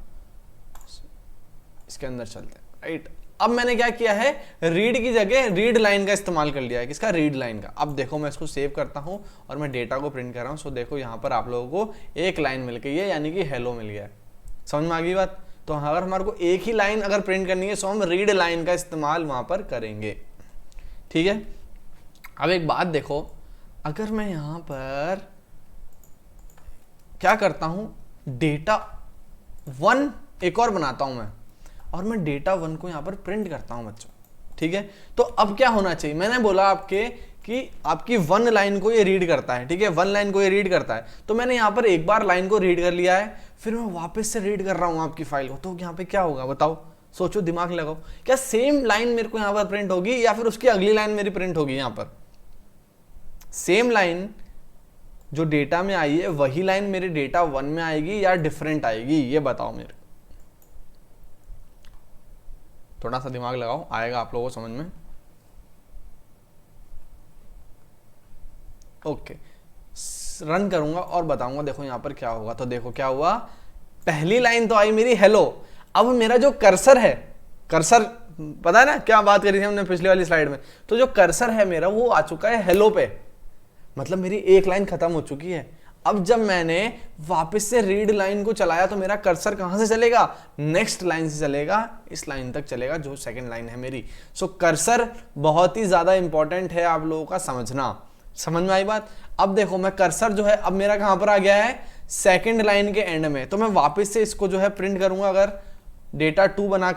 इसके अंदर चलते हैं, राइट। अब मैंने क्या किया है, रीड की जगह रीड लाइन का इस्तेमाल कर लिया है। किसका? रीड लाइन का। अब देखो मैं इसको सेव करता हूं और मैं डेटा को प्रिंट कर रहा हूं। सो देखो यहां पर आप लोगों को एक लाइन मिल गई है, यानी कि हेलो मिल गया है। समझ में आ गई बात? तो अगर हमारे को एक ही लाइन अगर प्रिंट करनी है, सो हम रीड लाइन का इस्तेमाल वहां पर करेंगे, ठीक है। अब एक बात देखो, अगर मैं यहां पर क्या करता हूं, डेटा1 एक और बनाता हूं मैं, और मैं डेटा1 को यहां पर प्रिंट करता हूं बच्चों, ठीक है। तो अब क्या होना चाहिए, मैंने बोला आपके कि आपकी 1 लाइन को ये रीड करता है, ठीक है। 1 लाइन को ये रीड करता है। तो मैंने यहां पर एक बार लाइन को रीड कर लिया है, फिर मैं वापस से रीड कर रहा हूं आपकी फाइल को। तो यहां पे क्या होगा बताओ, सोचो, दिमाग लगाओ। क्या सेम लाइन मेरे को यहां पर प्रिंट होगी या फिर उसकी अगली लाइन मेरी प्रिंट होगी? यहां पर सेम लाइन जो डेटा में आई है वही लाइन मेरे डेटा1 में आएगी या डिफरेंट आएगी, ये बताओ मेरे। थोड़ा सा दिमाग लगाओ, आएगा आप लोगों को समझ में। ओके, रन करूंगा और बताऊंगा देखो यहां पर क्या होगा। तो देखो क्या हुआ, पहली लाइन तो आई मेरी हेलो। अब मेरा जो कर्सर है, कर्सर पता है ना क्या बात करी थी हमने पिछली वाली स्लाइड में, तो जो कर्सर है मेरा वो आ चुका है हेलो पे, मतलब मेरी एक लाइन खत्म हो चुकी है। अब जब मैंने वापस से रीड लाइन को चलाया तो मेरा कर्सर कहां से चलेगा, नेक्स्ट लाइन से चलेगा, इस लाइन तक चलेगा जो सेकंड लाइन है मेरी। सो कर्सर बहुत ही ज्यादा इंपॉर्टेंट है आप लोगों का समझना। समझ में आई बात? अब देखो मैं कर्सर जो है अब मेरा कहां पर आ गया है, सेकंड लाइन के एंड में। तो मैं वापस से इसको जो है प्रिंट करूंगा, अगर डेटा2 बना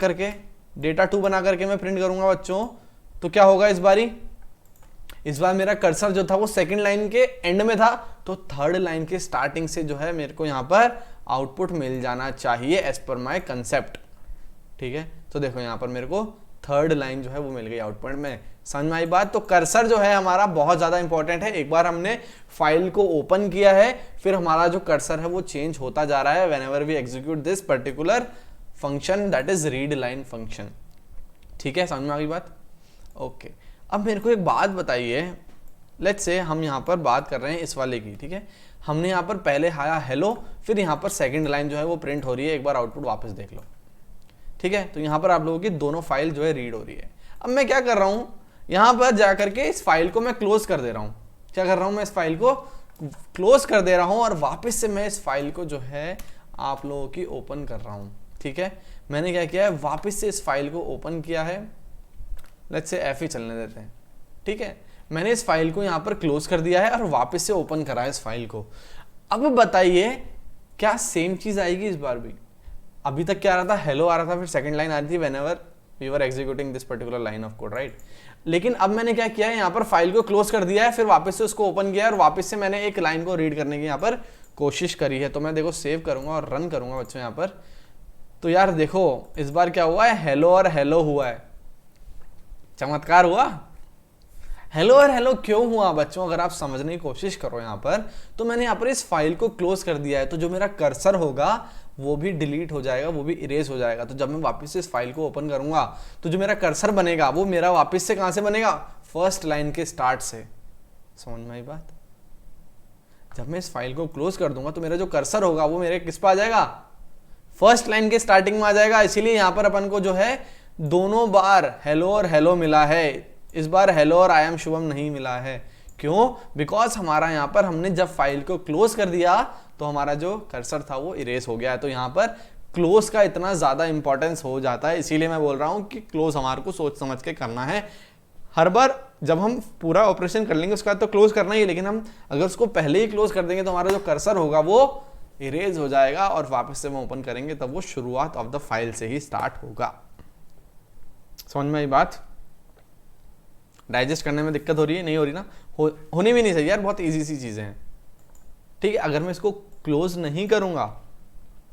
करके मैं प्रिंट करूंगा बच्चों, तो क्या होगा इस बारी, इस बार मेरा कर्सर जो था वो सेकंड लाइन के एंड में था, तो थर्ड लाइन के स्टार्टिंग से जो है मेरे को यहां पर आउटपुट मिल जाना चाहिए एज पर माय कंसेप्ट, ठीक है। तो देखो यहां पर मेरे को थर्ड लाइन जो है वो मिल गई आउटपुट में। समझ में आई बात? तो कर्सर जो है हमारा बहुत ज्यादा इंपॉर्टेंट है। एक बार हमने फाइल को ओपन किया है, फिर हमारा जो कर्सर है वो चेंज होता जा रहा है whenever we execute this particular function that is read line function, ठीक है। समझ में आ गई बात? ओके, अब मेरे को एक बात बताइए, लेट्स से हम यहाँ पर बात कर रहे हैं इस वाले की, ठीक है। हमने यहाँ पर पहले आया हेलो, फिर यहाँ पर सेकंड लाइन जो है वो प्रिंट हो रही है। एक बार आउटपुट वापस देख लो, ठीक है। तो यहाँ पर आप लोगों की दोनों फाइल जो है रीड हो रही है। अब मैं क्या कर रहा हूँ, यहाँ पर जाकर के इस फाइल को मैं क्लोज कर दे रहा हूँ। क्या कर रहा हूँ, मैं इस फाइल को क्लोज कर दे रहा हूँ और वापस से मैं इस फाइल को जो है आप लोगों की ओपन कर रहा हूँ, ठीक है। मैंने क्या किया है, वापस से इस फाइल को ओपन किया है, लेट्स से एफ ही चलने देते हैं, ठीक है। मैंने इस फाइल को यहाँ पर क्लोज कर दिया है और वापस से ओपन करा है इस फाइल को। अब बताइए क्या सेम चीज आएगी इस बार भी? अभी तक क्या आ रहा था, हेलो आ रहा था, फिर सेकंड लाइन आ रही थी whenever we were executing this particular line of code, right. लेकिन अब मैंने क्या किया है, यहाँ पर फाइल को क्लोज कर दिया है, फिर वापस से उसको ओपन किया है और वापस से मैंने एक लाइन को रीड करने की यहाँ पर कोशिश करी है। तो मैं देखो सेव करूंगा और रन करूंगा बच्चों यहाँ पर। तो यार देखो इस बार क्या हुआ है, हेलो और हेलो हुआ है। चमत्कार हुआ। हेलो और हेलो क्यों हुआ बच्चों, अगर आप समझने की कोशिश करो यहाँ पर, तो मैंने यहाँ पर इस फाइल को क्लोज कर दिया है, तो जो मेरा कर्सर होगा वो भी डिलीट हो जाएगा, वो भी इरेज हो जाएगा। तो जब मैं वापस से इस फाइल को ओपन करूंगा तो जो मेरा कर्सर बनेगा वो मेरा वापस से कहां से बनेगा, फर्स्ट लाइन के स्टार्ट से। समझ में आई बात? जब मैं इस फाइल को क्लोज कर दूंगा तो मेरा जो कर्सर होगा वो मेरे किस पर आ जाएगा, फर्स्ट लाइन के स्टार्टिंग में आ जाएगा। इसीलिए यहां पर अपन को जो है दोनों बार हेलो और हेलो मिला है, इस बार हेलो और आई एम शुभम नहीं मिला है। क्यों? बिकॉज हमारा यहां पर हमने जब फाइल को क्लोज कर दिया तो हमारा जो कर्सर था वो इरेज हो गया है। तो यहां पर क्लोज का इतना ज्यादा इंपॉर्टेंस हो जाता है, इसीलिए मैं बोल रहा हूं कि क्लोज हमारे को सोच समझ के करना है। हर बार जब हम पूरा ऑपरेशन कर लेंगे उसके बाद तो क्लोज करना ही है, लेकिन हम अगर उसको पहले ही क्लोज कर देंगे तो हमारा जो कर्सर होगा वो इरेज हो जाएगा और वापस से हम ओपन करेंगे तब वो शुरुआत ऑफ द फाइल से ही स्टार्ट होगा। समझ में आई बात? डाइजेस्ट करने में दिक्कत हो रही है? नहीं हो रही ना? होनी भी नहीं चाहिए यार, बहुत इजी सी चीजें हैं, ठीक है। अगर मैं इसको क्लोज नहीं करूंगा,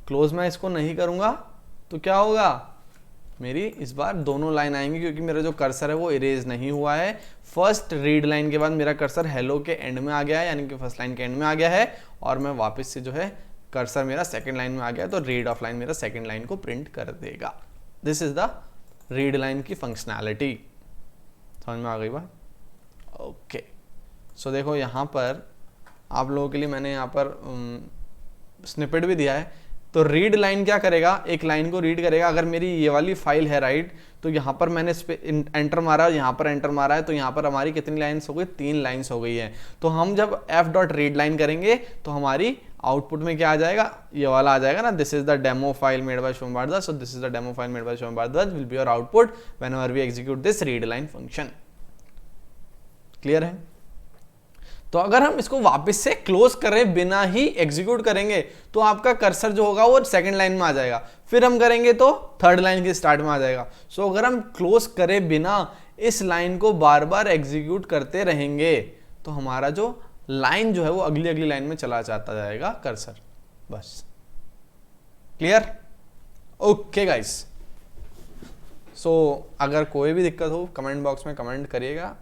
क्लोज मैं इसको नहीं करूंगा तो क्या होगा, मेरी इस बार दोनों लाइन आएंगी क्योंकि मेरा जो कर्सर है वो इरेज नहीं हुआ है। फर्स्ट रीड लाइन के बाद मेरा कर्सर हेलो के एंड में आ गया है, यानी कि फर्स्ट लाइन के एंड में आ गया है, और मैं वापस से जो है कर्सर मेरा सेकंड लाइन में आ गया है, तो रीड ऑफ लाइन मेरा सेकंड लाइन को प्रिंट कर देगा। This is the read line की फंक्शनैलिटी। समझ में आ गई बात? ओके, सो देखो यहाँ पर आप लोगों के लिए मैंने यहाँ पर स्निपेट भी दिया है। तो रीड लाइन क्या करेगा, एक लाइन को रीड करेगा। अगर मेरी ये वाली फाइल है राइट, तो यहाँ पर मैंने इस पे एंटर मारा, यहाँ पर एंटर मारा है, तो यहाँ पर हमारी कितनी लाइन्स हो गई, 3 लाइन्स हो गई है। तो हम जब f.read लाइन करेंगे तो हमारी आउटपुट में क्या आ जाएगा, ये वाला आ जाएगा ना, this is the demo file made by Shubham Bhardwaj, so this is the demo file made by Shubham Bhardwaj will be your output whenever we execute this read line function. Clear है? तो अगर हम इसको वापस से क्लोज करें, बिना ही एग्जीक्यूट करेंगे, तो आपका कर्सर जो होगा वो सेकंड लाइन में आ जाएगा, फिर हम करेंगे तो थर्ड लाइन के स्टार्ट में आ जाएगा। सो अगर हम क्लोज करें बिना इस लाइन को बार बार एग्जीक्यूट करते रहेंगे, तो हमारा जो लाइन जो है वो अगली अगली लाइन में चला जाता जाएगा कर्सर। बस क्लियर? ओके गाइस, सो अगर कोई भी दिक्कत हो कमेंट बॉक्स में कमेंट करिएगा,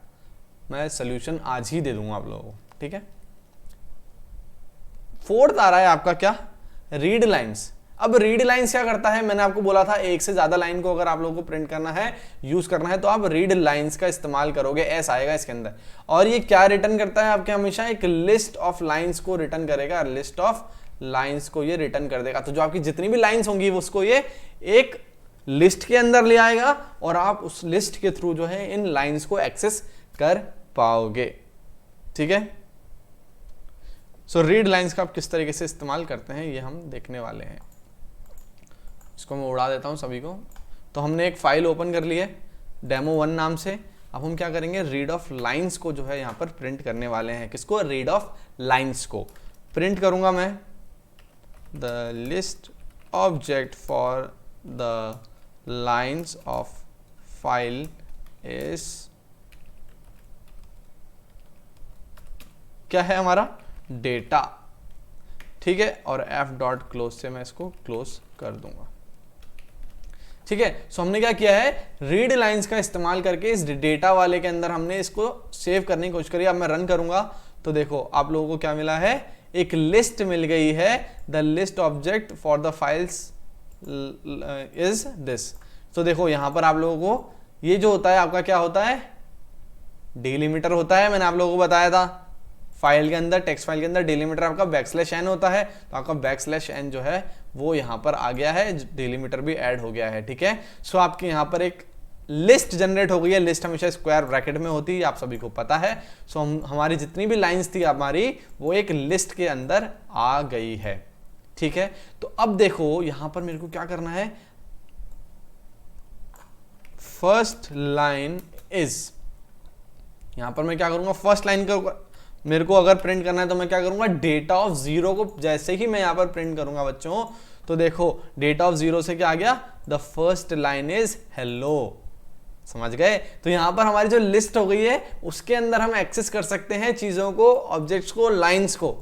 मैं सोल्यूशन आज ही दे दूंगा आप लोगों को, ठीक है? फोर्थ आ रहा है आपका क्या, रीड लाइंस। अब रीड लाइंस क्या करता है, मैंने आपको बोला था एक से ज्यादा लाइन को अगर आप लोगों को प्रिंट करना है, यूज करना है, तो आप रीड लाइंस का इस्तेमाल करोगे, एस आएगा इसके अंदर। और ये क्या रिटर्न करता है आपके, हमेशा एक लिस्ट ऑफ लाइंस को रिटर्न करेगा, लिस्ट ऑफ लाइंस को ये रिटर्न कर देगा। तो जो आपकी जितनी भी लाइंस होंगी उसको ये एक लिस्ट के अंदर ले आएगा, और आप उस लिस्ट के थ्रू जो है इन लाइंस को एक्सेस कर पाओगे, ठीक है? सो रीड लाइंस का आप किस तरीके से इस्तेमाल करते हैं ये हम देखने वाले हैं। इसको मैं उड़ा देता हूं सभी को। तो हमने एक फाइल ओपन कर ली है demo1 नाम से। अब हम क्या करेंगे, रीड ऑफ लाइंस को जो है यहां पर प्रिंट करने वाले हैं। किसको, रीड ऑफ लाइंस को प्रिंट करूंगा मैं। The list object for the lines of file is, क्या है हमारा, डेटा, ठीक है? और f.close से मैं इसको क्लोज कर दूंगा, ठीक है? सो हमने क्या किया है, रीड लाइंस का इस्तेमाल करके इस डेटा वाले के अंदर हमने इसको सेव करने की कोशिश करी। अब मैं रन करूंगा तो देखो आप लोगों को क्या मिला है, एक लिस्ट मिल गई है। The list object for the files is this. तो देखो यहां पर आप लोगों को ये जो होता है आपका क्या होता है, डिलिमीटर होता है। मैंने आप लोगों को बताया था फाइल के अंदर, टेक्स्ट फाइल के अंदर डिलीमीटर आपका बैकस्लैश n होता है, तो आपका बैकस्लैश n जो है वो यहाँ पर आ गया है, डिलीमीटर भी ऐड हो गया है, ठीक है? सो आपके यहाँ पर एक लिस्ट जनरेट हो गई है। लिस्ट हमेशा स्क्वायर ब्रैकेट में होती है, आप सभी को पता है। सो हमारी जितनी भी लाइंस थी हमारी, वो एक लिस्ट के अंदर आ गई है, ठीक है? तो अब देखो यहाँ पर मेरे को क्या करना है, फर्स्ट लाइन इज, यहां पर मैं क्या करूंगा, फर्स्ट लाइन का मेरे को अगर प्रिंट करना है तो मैं क्या करूंगा, डेटा ऑफ 0 को जैसे ही मैं यहां पर प्रिंट करूंगा बच्चों, तो देखो डेटा ऑफ 0 से क्या आ गया, the first line is hello. समझ गए? तो यहां पर हमारी जो लिस्ट हो गई है उसके अंदर हम एक्सेस कर सकते हैं चीजों को, ऑब्जेक्ट्स को, लाइंस को।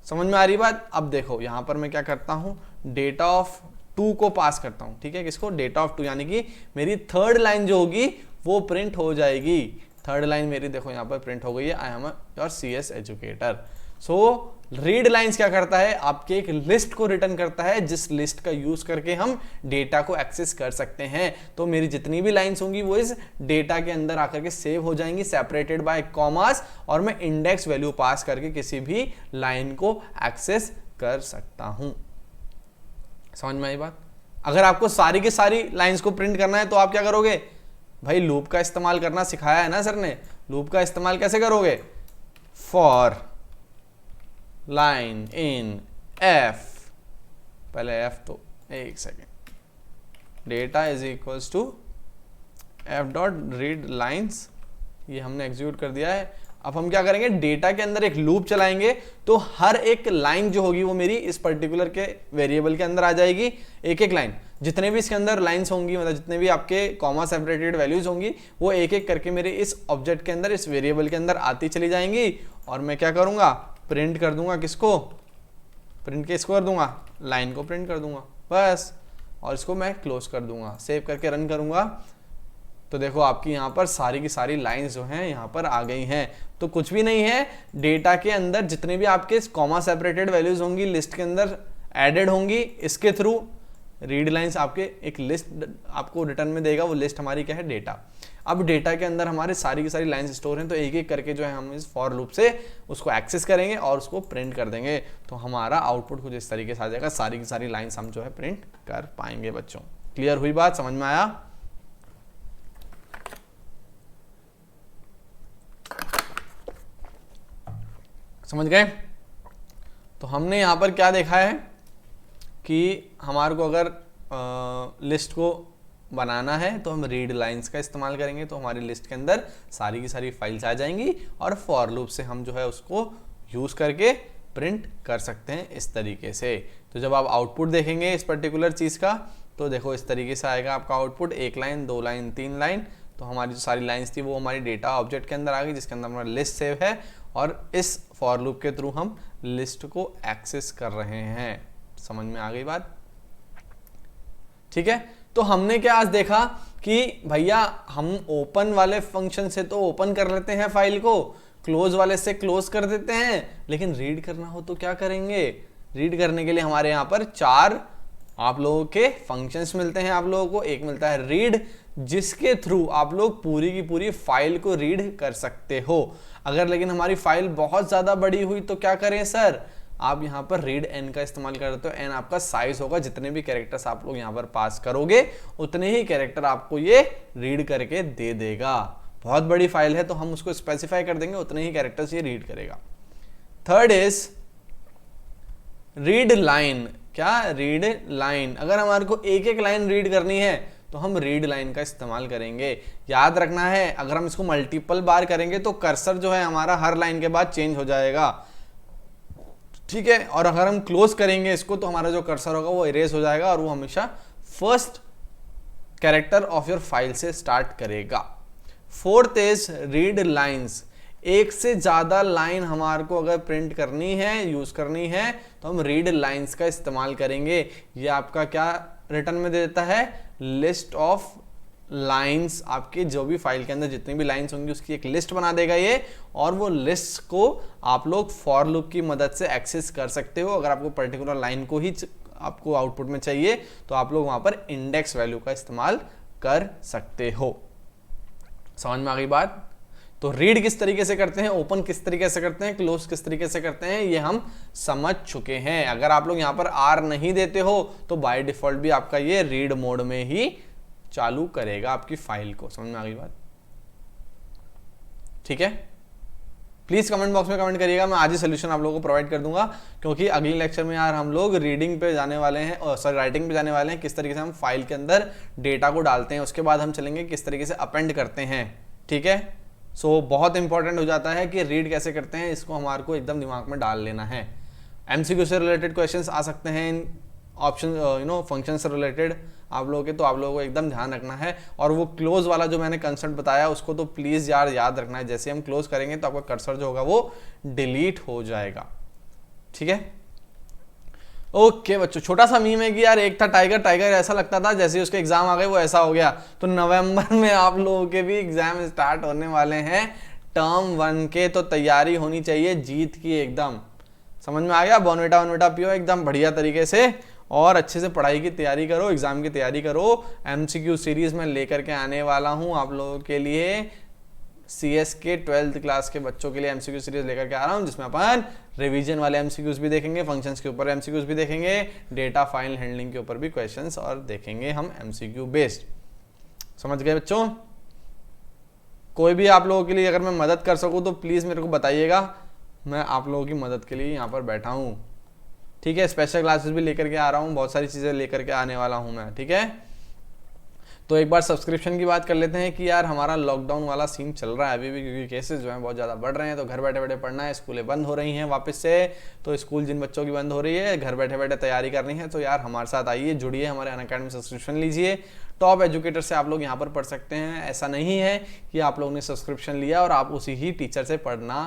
समझ में आ रही बात? अब देखो यहां पर मैं क्या करता हूं, डेटा ऑफ 2 को पास करता हूं, ठीक है? किसको, डेटा ऑफ 2, यानी कि मेरी थर्ड लाइन जो होगी वो प्रिंट हो जाएगी। थर्ड लाइन मेरी देखो यहाँ पर प्रिंट हो गई है, आई am your CS educator. So read lines क्या करता है, आपके एक लिस्ट को रिटर्न करता है, जिस लिस्ट का यूज करके हम डेटा को एक्सेस कर सकते हैं। तो मेरी जितनी भी लाइंस होंगी वो इस डेटा के अंदर आकर के सेव हो जाएंगी, सेपरेटेड बाय कॉमास, और मैं इंडेक्स वैल्यू पास करके किसी भी लाइन को एक्सेस कर सकता हूं। समझ में आई बात? अगर आपको सारी की सारी लाइंस को प्रिंट करना है तो आप क्या करोगे भाई, लूप का इस्तेमाल करना सिखाया है ना सर ने। लूप का इस्तेमाल कैसे करोगे, फॉर लाइन इन एफ, पहले एफ तो एक second, data is equals to f.read lines, ये हमने एग्जीक्यूट कर दिया है। अब हम क्या करेंगे, डेटा के अंदर एक लूप चलाएंगे, तो हर एक लाइन जो होगी वो मेरी इस पर्टिकुलर के वेरिएबल के अंदर आ जाएगी। एक एक लाइन, जितने भी इसके अंदर लाइंस होंगी, मतलब जितने भी आपके कॉमा सेपरेटेड वैल्यूज होंगी, वो एक एक करके मेरे इस ऑब्जेक्ट के अंदर, इस वेरिएबल के अंदर आती चली जाएंगी। और मैं क्या करूंगा, प्रिंट कर दूंगा, किसको प्रिंट, किसको कर दूंगा, लाइन को प्रिंट कर दूंगा। बस और इसको मैं क्लोज कर दूंगा, सेव करके रन करूंगा तो देखो आपकी यहाँ पर सारी की सारी लाइंस जो हैं यहाँ पर आ गई हैं। तो कुछ भी नहीं है, डेटा के अंदर जितने भी आपके कॉमा सेपरेटेड वैल्यूज होंगी लिस्ट के अंदर एडेड होंगी, इसके थ्रू रीड लाइंस आपके एक लिस्ट आपको रिटर्न में देगा, वो लिस्ट हमारी क्या है, डेटा। अब डेटा के अंदर हमारे सारी की सारी लाइंस स्टोर हैं, तो एक एक करके जो है हम इस फॉर लूप से उसको एक्सेस करेंगे और उसको प्रिंट कर देंगे, तो हमारा आउटपुट कुछ इस तरीके से आ जाएगा। सारी की सारी लाइंस हम जो है प्रिंट कर पाएंगे बच्चों। क्लियर हुई बात, समझ में आया? समझ गए? तो हमने यहां पर क्या देखा है कि हमारे को अगर लिस्ट को बनाना है तो हम रीड लाइंस का इस्तेमाल करेंगे, तो हमारी लिस्ट के अंदर सारी की सारी फाइल्स आ जाएंगी और फॉर लूप से हम जो है उसको यूज करके प्रिंट कर सकते हैं इस तरीके से। तो जब आप आउटपुट देखेंगे इस पर्टिकुलर चीज का तो देखो इस तरीके से आएगा आपका आउटपुट, 1 लाइन 2 लाइन 3 लाइन। तो हमारी जो सारी लाइंस थी वो हमारी डेटा ऑब्जेक्ट के अंदर आ गई, जिसके अंदर हमारा लिस्ट सेव है और इस फॉर लूप के थ्रू हम लिस्ट को एक्सेस कर रहे हैं। समझ में आ गई बात? ठीक है, तो हमने क्या आज देखा कि भैया हम ओपन वाले फंक्शन से तो ओपन कर लेते हैं फाइल को, क्लोज वाले से क्लोज कर देते हैं, लेकिन रीड करना हो तो क्या करेंगे? रीड करने के लिए हमारे यहाँ पर 4 आप लोगों के फंक्शंस मिलते हैं आप लोगों को। एक मिलता है रीड, जिसके थ्रू आप लोग पूरी की पूरी फाइल को रीड कर सकते हो। अगर लेकिन हमारी फाइल बहुत ज्यादा बड़ी हुई तो क्या करें सर? आप यहाँ पर रीड एन का इस्तेमाल करते हो। एन आपका साइज होगा, जितने भी कैरेक्टर्स आप लोग यहाँ पर पास करोगे उतने ही कैरेक्टर आपको ये रीड करके दे देगा। बहुत बड़ी फाइल है तो हम उसको स्पेसिफाई कर देंगे, उतने ही कैरेक्टर्स ये रीड करेगा। Third is read line. क्या? Read line. अगर हमारे को एक एक लाइन रीड करनी है तो हम रीड लाइन का इस्तेमाल करेंगे। याद रखना है, अगर हम इसको मल्टीपल बार करेंगे तो कर्सर जो है हमारा हर लाइन के बाद चेंज हो जाएगा, ठीक है। और अगर हम क्लोज करेंगे इसको तो हमारा जो कर्सर होगा वो इरेज हो जाएगा और वो हमेशा first character of your file से स्टार्ट करेगा। Fourth is read lines. एक से ज्यादा लाइन हमारे को अगर प्रिंट करनी है, यूज करनी है, तो हम रीड लाइंस का इस्तेमाल करेंगे। ये आपका क्या रिटर्न में दे देता है? List of lines. आपके जो भी फाइल के अंदर जितनी भी लाइंस होंगी उसकी एक लिस्ट बना देगा ये, और वो लिस्ट को आप लोग फॉर लूप की मदद से एक्सेस कर सकते हो। अगर आपको पर्टिकुलर लाइन को ही आपको आउटपुट में चाहिए तो आप लोग वहां पर इंडेक्स वैल्यू का इस्तेमाल कर सकते हो। समझ में आ गई बात? तो रीड किस तरीके से करते हैं, ओपन किस तरीके से करते हैं, क्लोज किस तरीके से करते हैं, ये हम समझ चुके हैं। अगर आप लोग यहां पर आर नहीं देते हो तो बाय डिफॉल्ट भी आपका ये रीड मोड में ही चालू करेगा आपकी फाइल को। समझ में आ गई बात? ठीक है, प्लीज कमेंट बॉक्स में कमेंट करिएगा, मैं आज ही सोल्यूशन आप लोगों को प्रोवाइड कर दूंगा, क्योंकि अगले लेक्चर में यार हम लोग रीडिंग पे जाने वाले हैं, सॉरी राइटिंग पे जाने वाले हैं, किस तरीके से हम फाइल के अंदर डेटा को डालते हैं। उसके बाद हम चलेंगे किस तरीके से अपेंड करते हैं। ठीक है, सो बहुत इंपॉर्टेंट हो जाता है कि रीड कैसे करते हैं, इसको हमारे को एकदम दिमाग में डाल लेना है। एमसीक्यू से रिलेटेड क्वेश्चंस आ सकते हैं इन ऑप्शन फंक्शन से रिलेटेड आप लोगों के, तो आप लोगों को एकदम ध्यान रखना है। और वो क्लोज वाला जो मैंने कंसेप्ट बताया उसको तो प्लीज यार याद रखना है। जैसे हम क्लोज करेंगे तो आपका कर्सर जो होगा वो डिलीट हो जाएगा। ठीक है, ओके बच्चों, छोटा सा मीम है कि यार एक था टाइगर, टाइगर ऐसा लगता था जैसे उसके एग्जाम आ गए वो ऐसा हो गया। तो नवंबर में आप लोगों के भी एग्जाम स्टार्ट होने वाले हैं टर्म 1 के, तो तैयारी होनी चाहिए जीत की एकदम। समझ में आ गया? बॉर्नविटा वनविटा पियो एकदम बढ़िया तरीके से और अच्छे से पढ़ाई की तैयारी करो, एग्जाम की तैयारी करो। एमसीक्यू सीरीज में लेकर के आने वाला हूं आप लोगों के लिए, सीएस के 12th क्लास के बच्चों के लिए एमसीक्यू सीरीज लेकर के आ रहा हूं, जिसमें अपन रिवीजन वाले एमसीक्यूज भी देखेंगे, फंक्शंस के ऊपर एमसीक्यूज भी देखेंगे, डेटा फाइल हैंडलिंग के ऊपर भी क्वेश्चंस और देखेंगे हम एमसीक्यू बेस्ड। समझ गए बच्चों? कोई भी आप लोगों के लिए अगर मैं मदद कर सकूं तो प्लीज मेरे को बताइएगा, मैं आप लोगों की मदद के लिए यहाँ पर बैठा हूँ। ठीक है, स्पेशल क्लासेस भी लेकर के आ रहा हूँ, बहुत सारी चीजें लेकर के आने वाला हूँ मैं। ठीक है, तो एक बार सब्सक्रिप्शन की बात कर लेते हैं कि यार हमारा लॉकडाउन वाला सीन चल रहा है अभी भी, क्योंकि केसेस जो हैं बहुत ज़्यादा बढ़ रहे हैं, तो घर बैठे बैठे पढ़ना है। स्कूलें बंद हो रही हैं वापस से, तो स्कूल जिन बच्चों की बंद हो रही है घर बैठे बैठे तैयारी करनी है, तो यार हमारे साथ आइए, जुड़िए, हमारे अनअकैडमी सब्सक्रिप्शन लीजिए। टॉप एजुकेटर से आप लोग यहाँ पर पढ़ सकते हैं। ऐसा नहीं है कि आप लोगों ने सब्सक्रिप्शन लिया और आप उसी ही टीचर से पढ़ना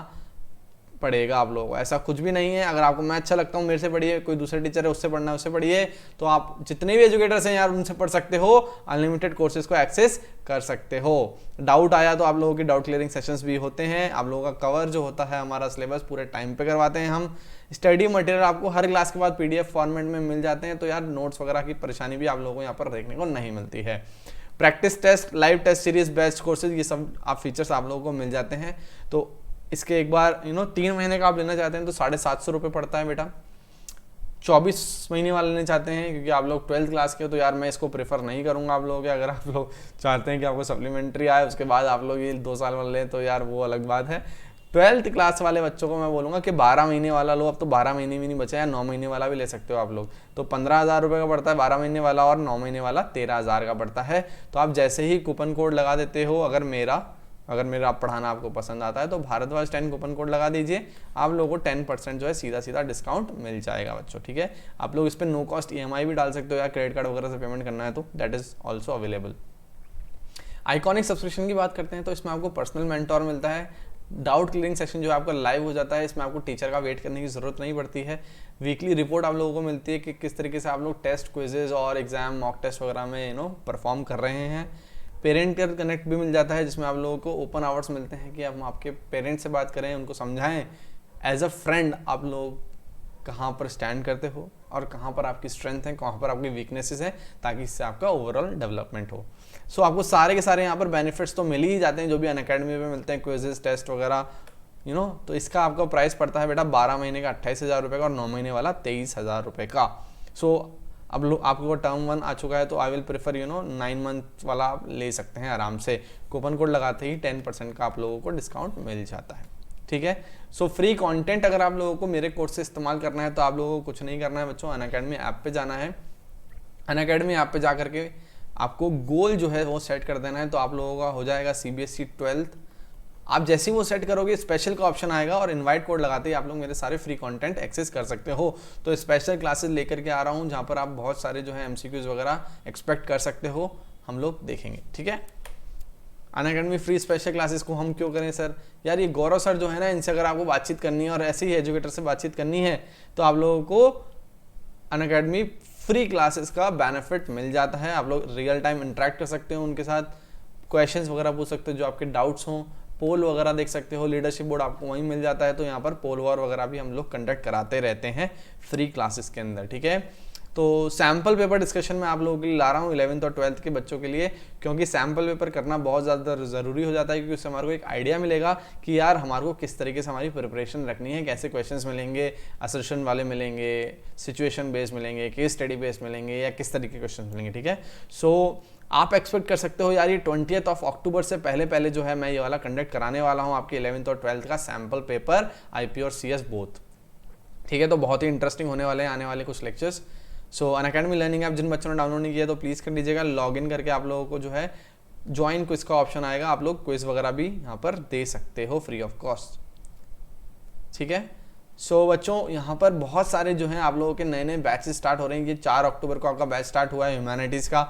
पड़ेगा आप लोगों को, ऐसा कुछ भी नहीं है। अगर आपको मैं अच्छा लगता हूँ मेरे से पढ़िए, कोई दूसरे टीचर है उससे पढ़ना है उससे पढ़िए, तो आप जितने भी एजुकेटर्स हैं यार उनसे पढ़ सकते हो, अनलिमिटेड कोर्सेज को एक्सेस कर सकते हो। डाउट आया तो आप लोगों की डाउट क्लियरिंग सेशंस भी होते हैं, आप लोगों का कवर जो होता है हमारा सिलेबस पूरे टाइम पे करवाते हैं हम। स्टडी मटेरियल आपको हर क्लास के बाद PDF फॉर्मेट में मिल जाते हैं, तो यार नोट्स वगैरह की परेशानी भी आप लोगों को यहाँ पर देखने को नहीं मिलती है। Practice test, live test series, best courses, ये सब आप फीचर्स आप लोगों को मिल जाते हैं। तो इसके एक बार 3 महीने का आप लेना चाहते हैं तो 750 रुपये पड़ता है बेटा। 24 महीने वाले लेना चाहते हैं क्योंकि आप लोग 12th क्लास के हो, तो यार मैं इसको प्रेफर नहीं करूंगा आप लोगों के। अगर आप लोग चाहते हैं कि आपको सप्लीमेंट्री आए उसके बाद आप लोग ये 2 साल वाले लें तो यार वो अलग बात है। 12th क्लास वाले बच्चों को मैं बोलूँगा कि 12 महीने वाला लो। अब तो 12 महीने भी नहीं बचा है, 9 महीने वाला भी ले सकते हो आप लोग। तो 15,000 रुपये का पड़ता है 12 महीने वाला, और 9 महीने वाला 13,000 का पड़ता है। तो आप जैसे ही कूपन कोड लगा देते हो, अगर मेरा पढ़ाना आपको पसंद आता है तो भारतवाज 10 कूपन कोड लगा दीजिए, आप लोगों को 10% जो है सीधा सीधा डिस्काउंट मिल जाएगा बच्चों, ठीक है। आप लोग इस पर नो कॉस्ट EMI भी डाल सकते हो या क्रेडिट कार्ड वगैरह से पेमेंट करना है तो that is also available. Iconic subscription की बात करते हैं तो इसमें आपको पर्सनल मेंटोर मिलता है, डाउट क्लियरिंग सेशन जो है आपका लाइव हो जाता है, इसमें आपको टीचर का वेट करने की जरूरत नहीं पड़ती है। वीकली रिपोर्ट आप लोगों को मिलती है कि किस तरीके से आप लोग टेस्ट, क्विजेज और एग्जाम मॉक टेस्ट वगैरह में परफॉर्म कर रहे हैं। पेरेंट केयर कनेक्ट भी मिल जाता है जिसमें आप लोगों को ओपन आवर्स मिलते हैं कि हम आपके पेरेंट्स से बात करें, उनको समझाएं एज अ फ्रेंड आप लोग कहाँ पर स्टैंड करते हो और कहाँ पर आपकी स्ट्रेंथ है, कहाँ पर आपकी वीकनेसेस हैं, ताकि इससे आपका ओवरऑल डेवलपमेंट हो। सो आपको सारे के सारे यहाँ पर बेनिफिट्स तो मिल ही जाते हैं जो भी अनअकैडमी में मिलते हैं, क्विजेस, टेस्ट वगैरह तो इसका आपका प्राइस पड़ता है बेटा 12 महीने का 28,000 रुपये का और 9 महीने वाला 23,000 रुपये का। सो अब आपको टर्म 1 आ चुका है तो आई विल प्रेफर 9 मंथ वाला आप ले सकते हैं आराम से। कूपन कोड लगाते ही 10% का आप लोगों को डिस्काउंट मिल जाता है, ठीक है। सो फ्री कंटेंट अगर आप लोगों को मेरे कोर्स से इस्तेमाल करना है तो आप लोगों को कुछ नहीं करना है बच्चों, अनअकैडमी ऐप पे जाना है। अनअकैडमी ऐप पे जा करके आपको गोल जो है वो सेट कर देना है, तो आप लोगों का हो जाएगा CBSE 12th। आप जैसे ही वो सेट करोगे स्पेशल का ऑप्शन आएगा और इनवाइट कोड लगाते ही आप लोग मेरे सारे फ्री कंटेंट एक्सेस कर सकते हो। तो स्पेशल क्लासेस लेकर के आ रहा हूँ जहाँ पर आप बहुत सारे जो है MCQs वगैरह एक्सपेक्ट कर सकते हो, हम लोग देखेंगे, ठीक है। अनअकैडमी फ्री स्पेशल क्लासेस को हम क्यों करें सर? यार ये गौरव सर जो है ना, इनसे अगर आपको बातचीत करनी है और ऐसे ही एजुकेटर से बातचीत करनी है तो आप लोगों को अनअकैडमी फ्री क्लासेस का बेनिफिट मिल जाता है। आप लोग रियल टाइम इंटरेक्ट कर सकते हो उनके साथ, क्वेश्चंस वगैरह पूछ सकते हो जो आपके डाउट्स हों, पोल वगैरह देख सकते हो, लीडरशिप बोर्ड आपको वहीं मिल जाता है। तो यहाँ पर पोल वॉर वगैरह भी हम लोग कंडक्ट कराते रहते हैं फ्री क्लासेस के अंदर, ठीक है। तो सैम्पल पेपर डिस्कशन में आप लोगों के लिए ला रहा हूँ 11th और 12th के बच्चों के लिए, क्योंकि सैम्पल पेपर करना बहुत ज़्यादा ज़रूरी हो जाता है, क्योंकि उससे हमारे को एक आइडिया मिलेगा कि यार हमारे को किस तरीके से हमारी प्रिपरेशन रखनी है, कैसे क्वेश्चंस मिलेंगे, असर्शन वाले मिलेंगे, सिचुएशन बेस्ड मिलेंगे, केस स्टडी बेस्ड मिलेंगे, या किस तरीके के क्वेश्चन मिलेंगे, ठीक है। सो आप एक्सपेक्ट कर सकते हो यार ये 20th of October से पहले जो है मैं ये वाला कंडक्ट कराने वाला हूँ आपके 11th और 12th का सैम्पल पेपर IP और CS बोथ, ठीक है। तो बहुत ही इंटरेस्टिंग होने वाले हैं आने वाले कुछ lectures. So Unacademy learning app जिन बच्चों ने डाउनलोड नहीं किया तो प्लीज़ कर लीजिएगा, लॉगिन करके आप लोगों को जो है ज्वाइन क्विज का ऑप्शन आएगा, आप लोग क्विज वगैरह भी यहाँ पर दे सकते हो फ्री ऑफ कॉस्ट, ठीक है। सो बच्चों यहाँ पर बहुत सारे जो हैं आप लोगों के नए नए बैचेस स्टार्ट हो रहे हैं। ये 4 अक्टूबर को आपका बैच स्टार्ट हुआ है ह्यूमैनिटीज़ का,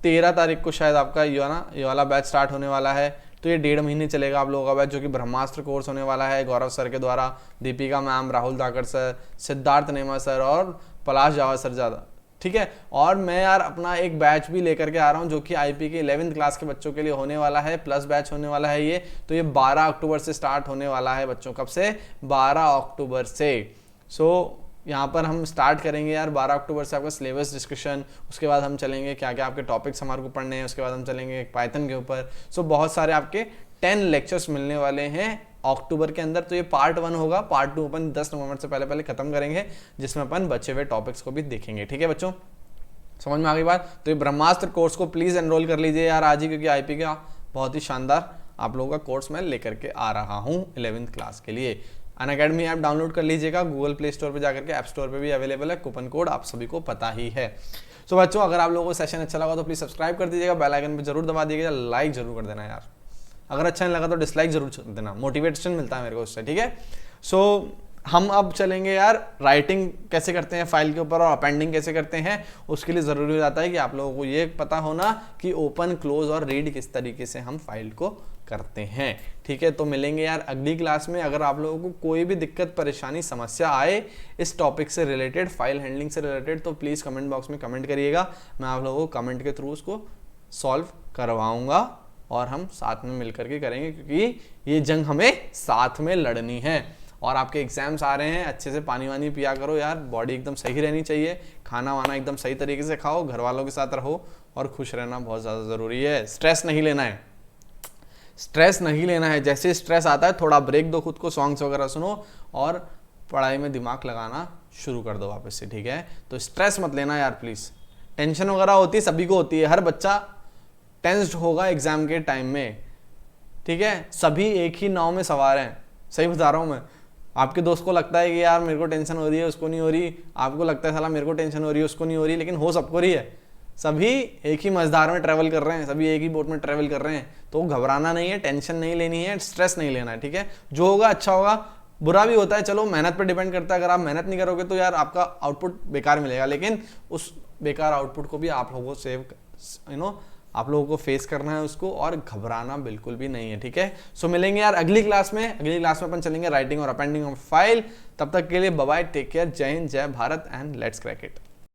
13 तारीख को शायद आपका ये वाला बैच स्टार्ट होने वाला है। तो ये 1.5 महीने चलेगा आप लोगों का बैच, जो कि ब्रह्मास्त्र कोर्स होने वाला है गौरव सर के द्वारा, दीपिका मैम, राहुल धाकर सर, सिद्धार्थ नेमा सर और पलाश जावा सर ज़्यादा, ठीक है। और मैं यार अपना एक बैच भी लेकर के आ रहा हूँ जो कि IP के 11th क्लास के बच्चों के लिए होने वाला है, प्लस बैच होने वाला है ये। तो ये 12 अक्टूबर से स्टार्ट होने वाला है बच्चों, कब से? 12 अक्टूबर से। सो यहाँ पर हम स्टार्ट करेंगे यार 12 अक्टूबर से आपका सिलेबस डिस्कशन, उसके बाद हम चलेंगे क्या क्या आपके टॉपिक्स हमारे को पढ़ने हैं, उसके बाद हम चलेंगे पाइथन के ऊपर। सो बहुत सारे आपके 10 लेक्चर्स मिलने वाले हैं अक्टूबर के अंदर। तो ये पार्ट 1 होगा, पार्ट 2 अपन 10 नवंबर से पहले खत्म करेंगे, जिसमें अपन बचे हुए टॉपिक्स को भी देखेंगे, ठीक है बच्चों। समझ में आ गई बात? तो ये ब्रह्मास्त्र कोर्स को प्लीज़ एनरोल कर लीजिए यार आज ही, क्योंकि IP का बहुत ही शानदार आप लोगों का कोर्स मैं लेकर के आ रहा हूँ 11th क्लास के लिए। अनअकैडमी ऐप डाउनलोड कर लीजिएगा, गूगल प्ले स्टोर पे जाकर के, ऐप स्टोर पे भी अवेलेबल है, कूपन कोड आप सभी को पता ही है। सो बच्चों अगर आप लोगों को सेशन अच्छा लगा तो प्लीज़ सब्सक्राइब कर दीजिएगा, बेल आइकन पे जरूर दबा दीजिएगा, लाइक जरूर कर देना यार। अगर अच्छा नहीं लगा तो डिसलाइक जरूर देना, मोटिवेशन मिलता है मेरे को उससे, ठीक है। सो हम अब चलेंगे यार राइटिंग कैसे करते हैं फाइल के ऊपर और अपेंडिंग कैसे करते हैं। उसके लिए ज़रूरी हो जाता है कि आप लोगों को ये पता होना कि ओपन, क्लोज और रीड किस तरीके से हम फाइल को करते हैं। ठीक है, तो मिलेंगे यार अगली क्लास में। अगर आप लोगों को कोई भी दिक्कत परेशानी समस्या आए इस टॉपिक से रिलेटेड, फाइल हैंडलिंग से रिलेटेड, तो प्लीज़ कमेंट बॉक्स में कमेंट करिएगा। मैं आप लोगों को कमेंट के थ्रू उसको सॉल्व करवाऊंगा और हम साथ में मिलकर के करेंगे, क्योंकि ये जंग हमें साथ में लड़नी है। और आपके एग्जाम्स आ रहे हैं, अच्छे से पानी वानी पिया करो यार, बॉडी एकदम सही रहनी चाहिए, खाना वाना एकदम सही तरीके से खाओ, घर वालों के साथ रहो और खुश रहना बहुत ज़्यादा ज़रूरी है। स्ट्रेस नहीं लेना है, स्ट्रेस नहीं लेना है। जैसे स्ट्रेस आता है थोड़ा ब्रेक दो खुद को, सॉन्ग्स वगैरह सुनो और पढ़ाई में दिमाग लगाना शुरू कर दो वापस से। ठीक है, तो स्ट्रेस मत लेना यार प्लीज़। टेंशन वगैरह होती है, सभी को होती है, हर बच्चा टेंस्ड होगा एग्जाम के टाइम में। ठीक है, सभी एक ही नाव में सवार हैं, सही बता रहा हूँ मैं। आपके दोस्त को लगता है कि यार मेरे को टेंशन हो रही है, उसको नहीं हो रही, आपको लगता है साला मेरे को टेंशन हो रही है, उसको नहीं हो रही, लेकिन हो सबको रही है। सभी एक ही मझधार में ट्रैवल कर रहे हैं, सभी एक ही बोट में ट्रैवल कर रहे हैं। तो घबराना नहीं है, टेंशन नहीं लेनी है, स्ट्रेस नहीं लेना है। ठीक है, जो होगा अच्छा होगा, बुरा भी होता है, चलो मेहनत पर डिपेंड करता है। अगर आप मेहनत नहीं करोगे तो यार आपका आउटपुट बेकार मिलेगा, लेकिन उस बेकार आउटपुट को भी आप लोगों को आप लोगों को फेस करना है उसको, और घबराना बिल्कुल भी नहीं है। ठीक है, सो मिलेंगे यार अगली क्लास में। अगली क्लास में अपन चलेंगे राइटिंग और अपेंडिंग ऑफ फाइल। तब तक के लिए बाय बाय, टेक केयर, जय हिंद, जय Bharat and let's crack it.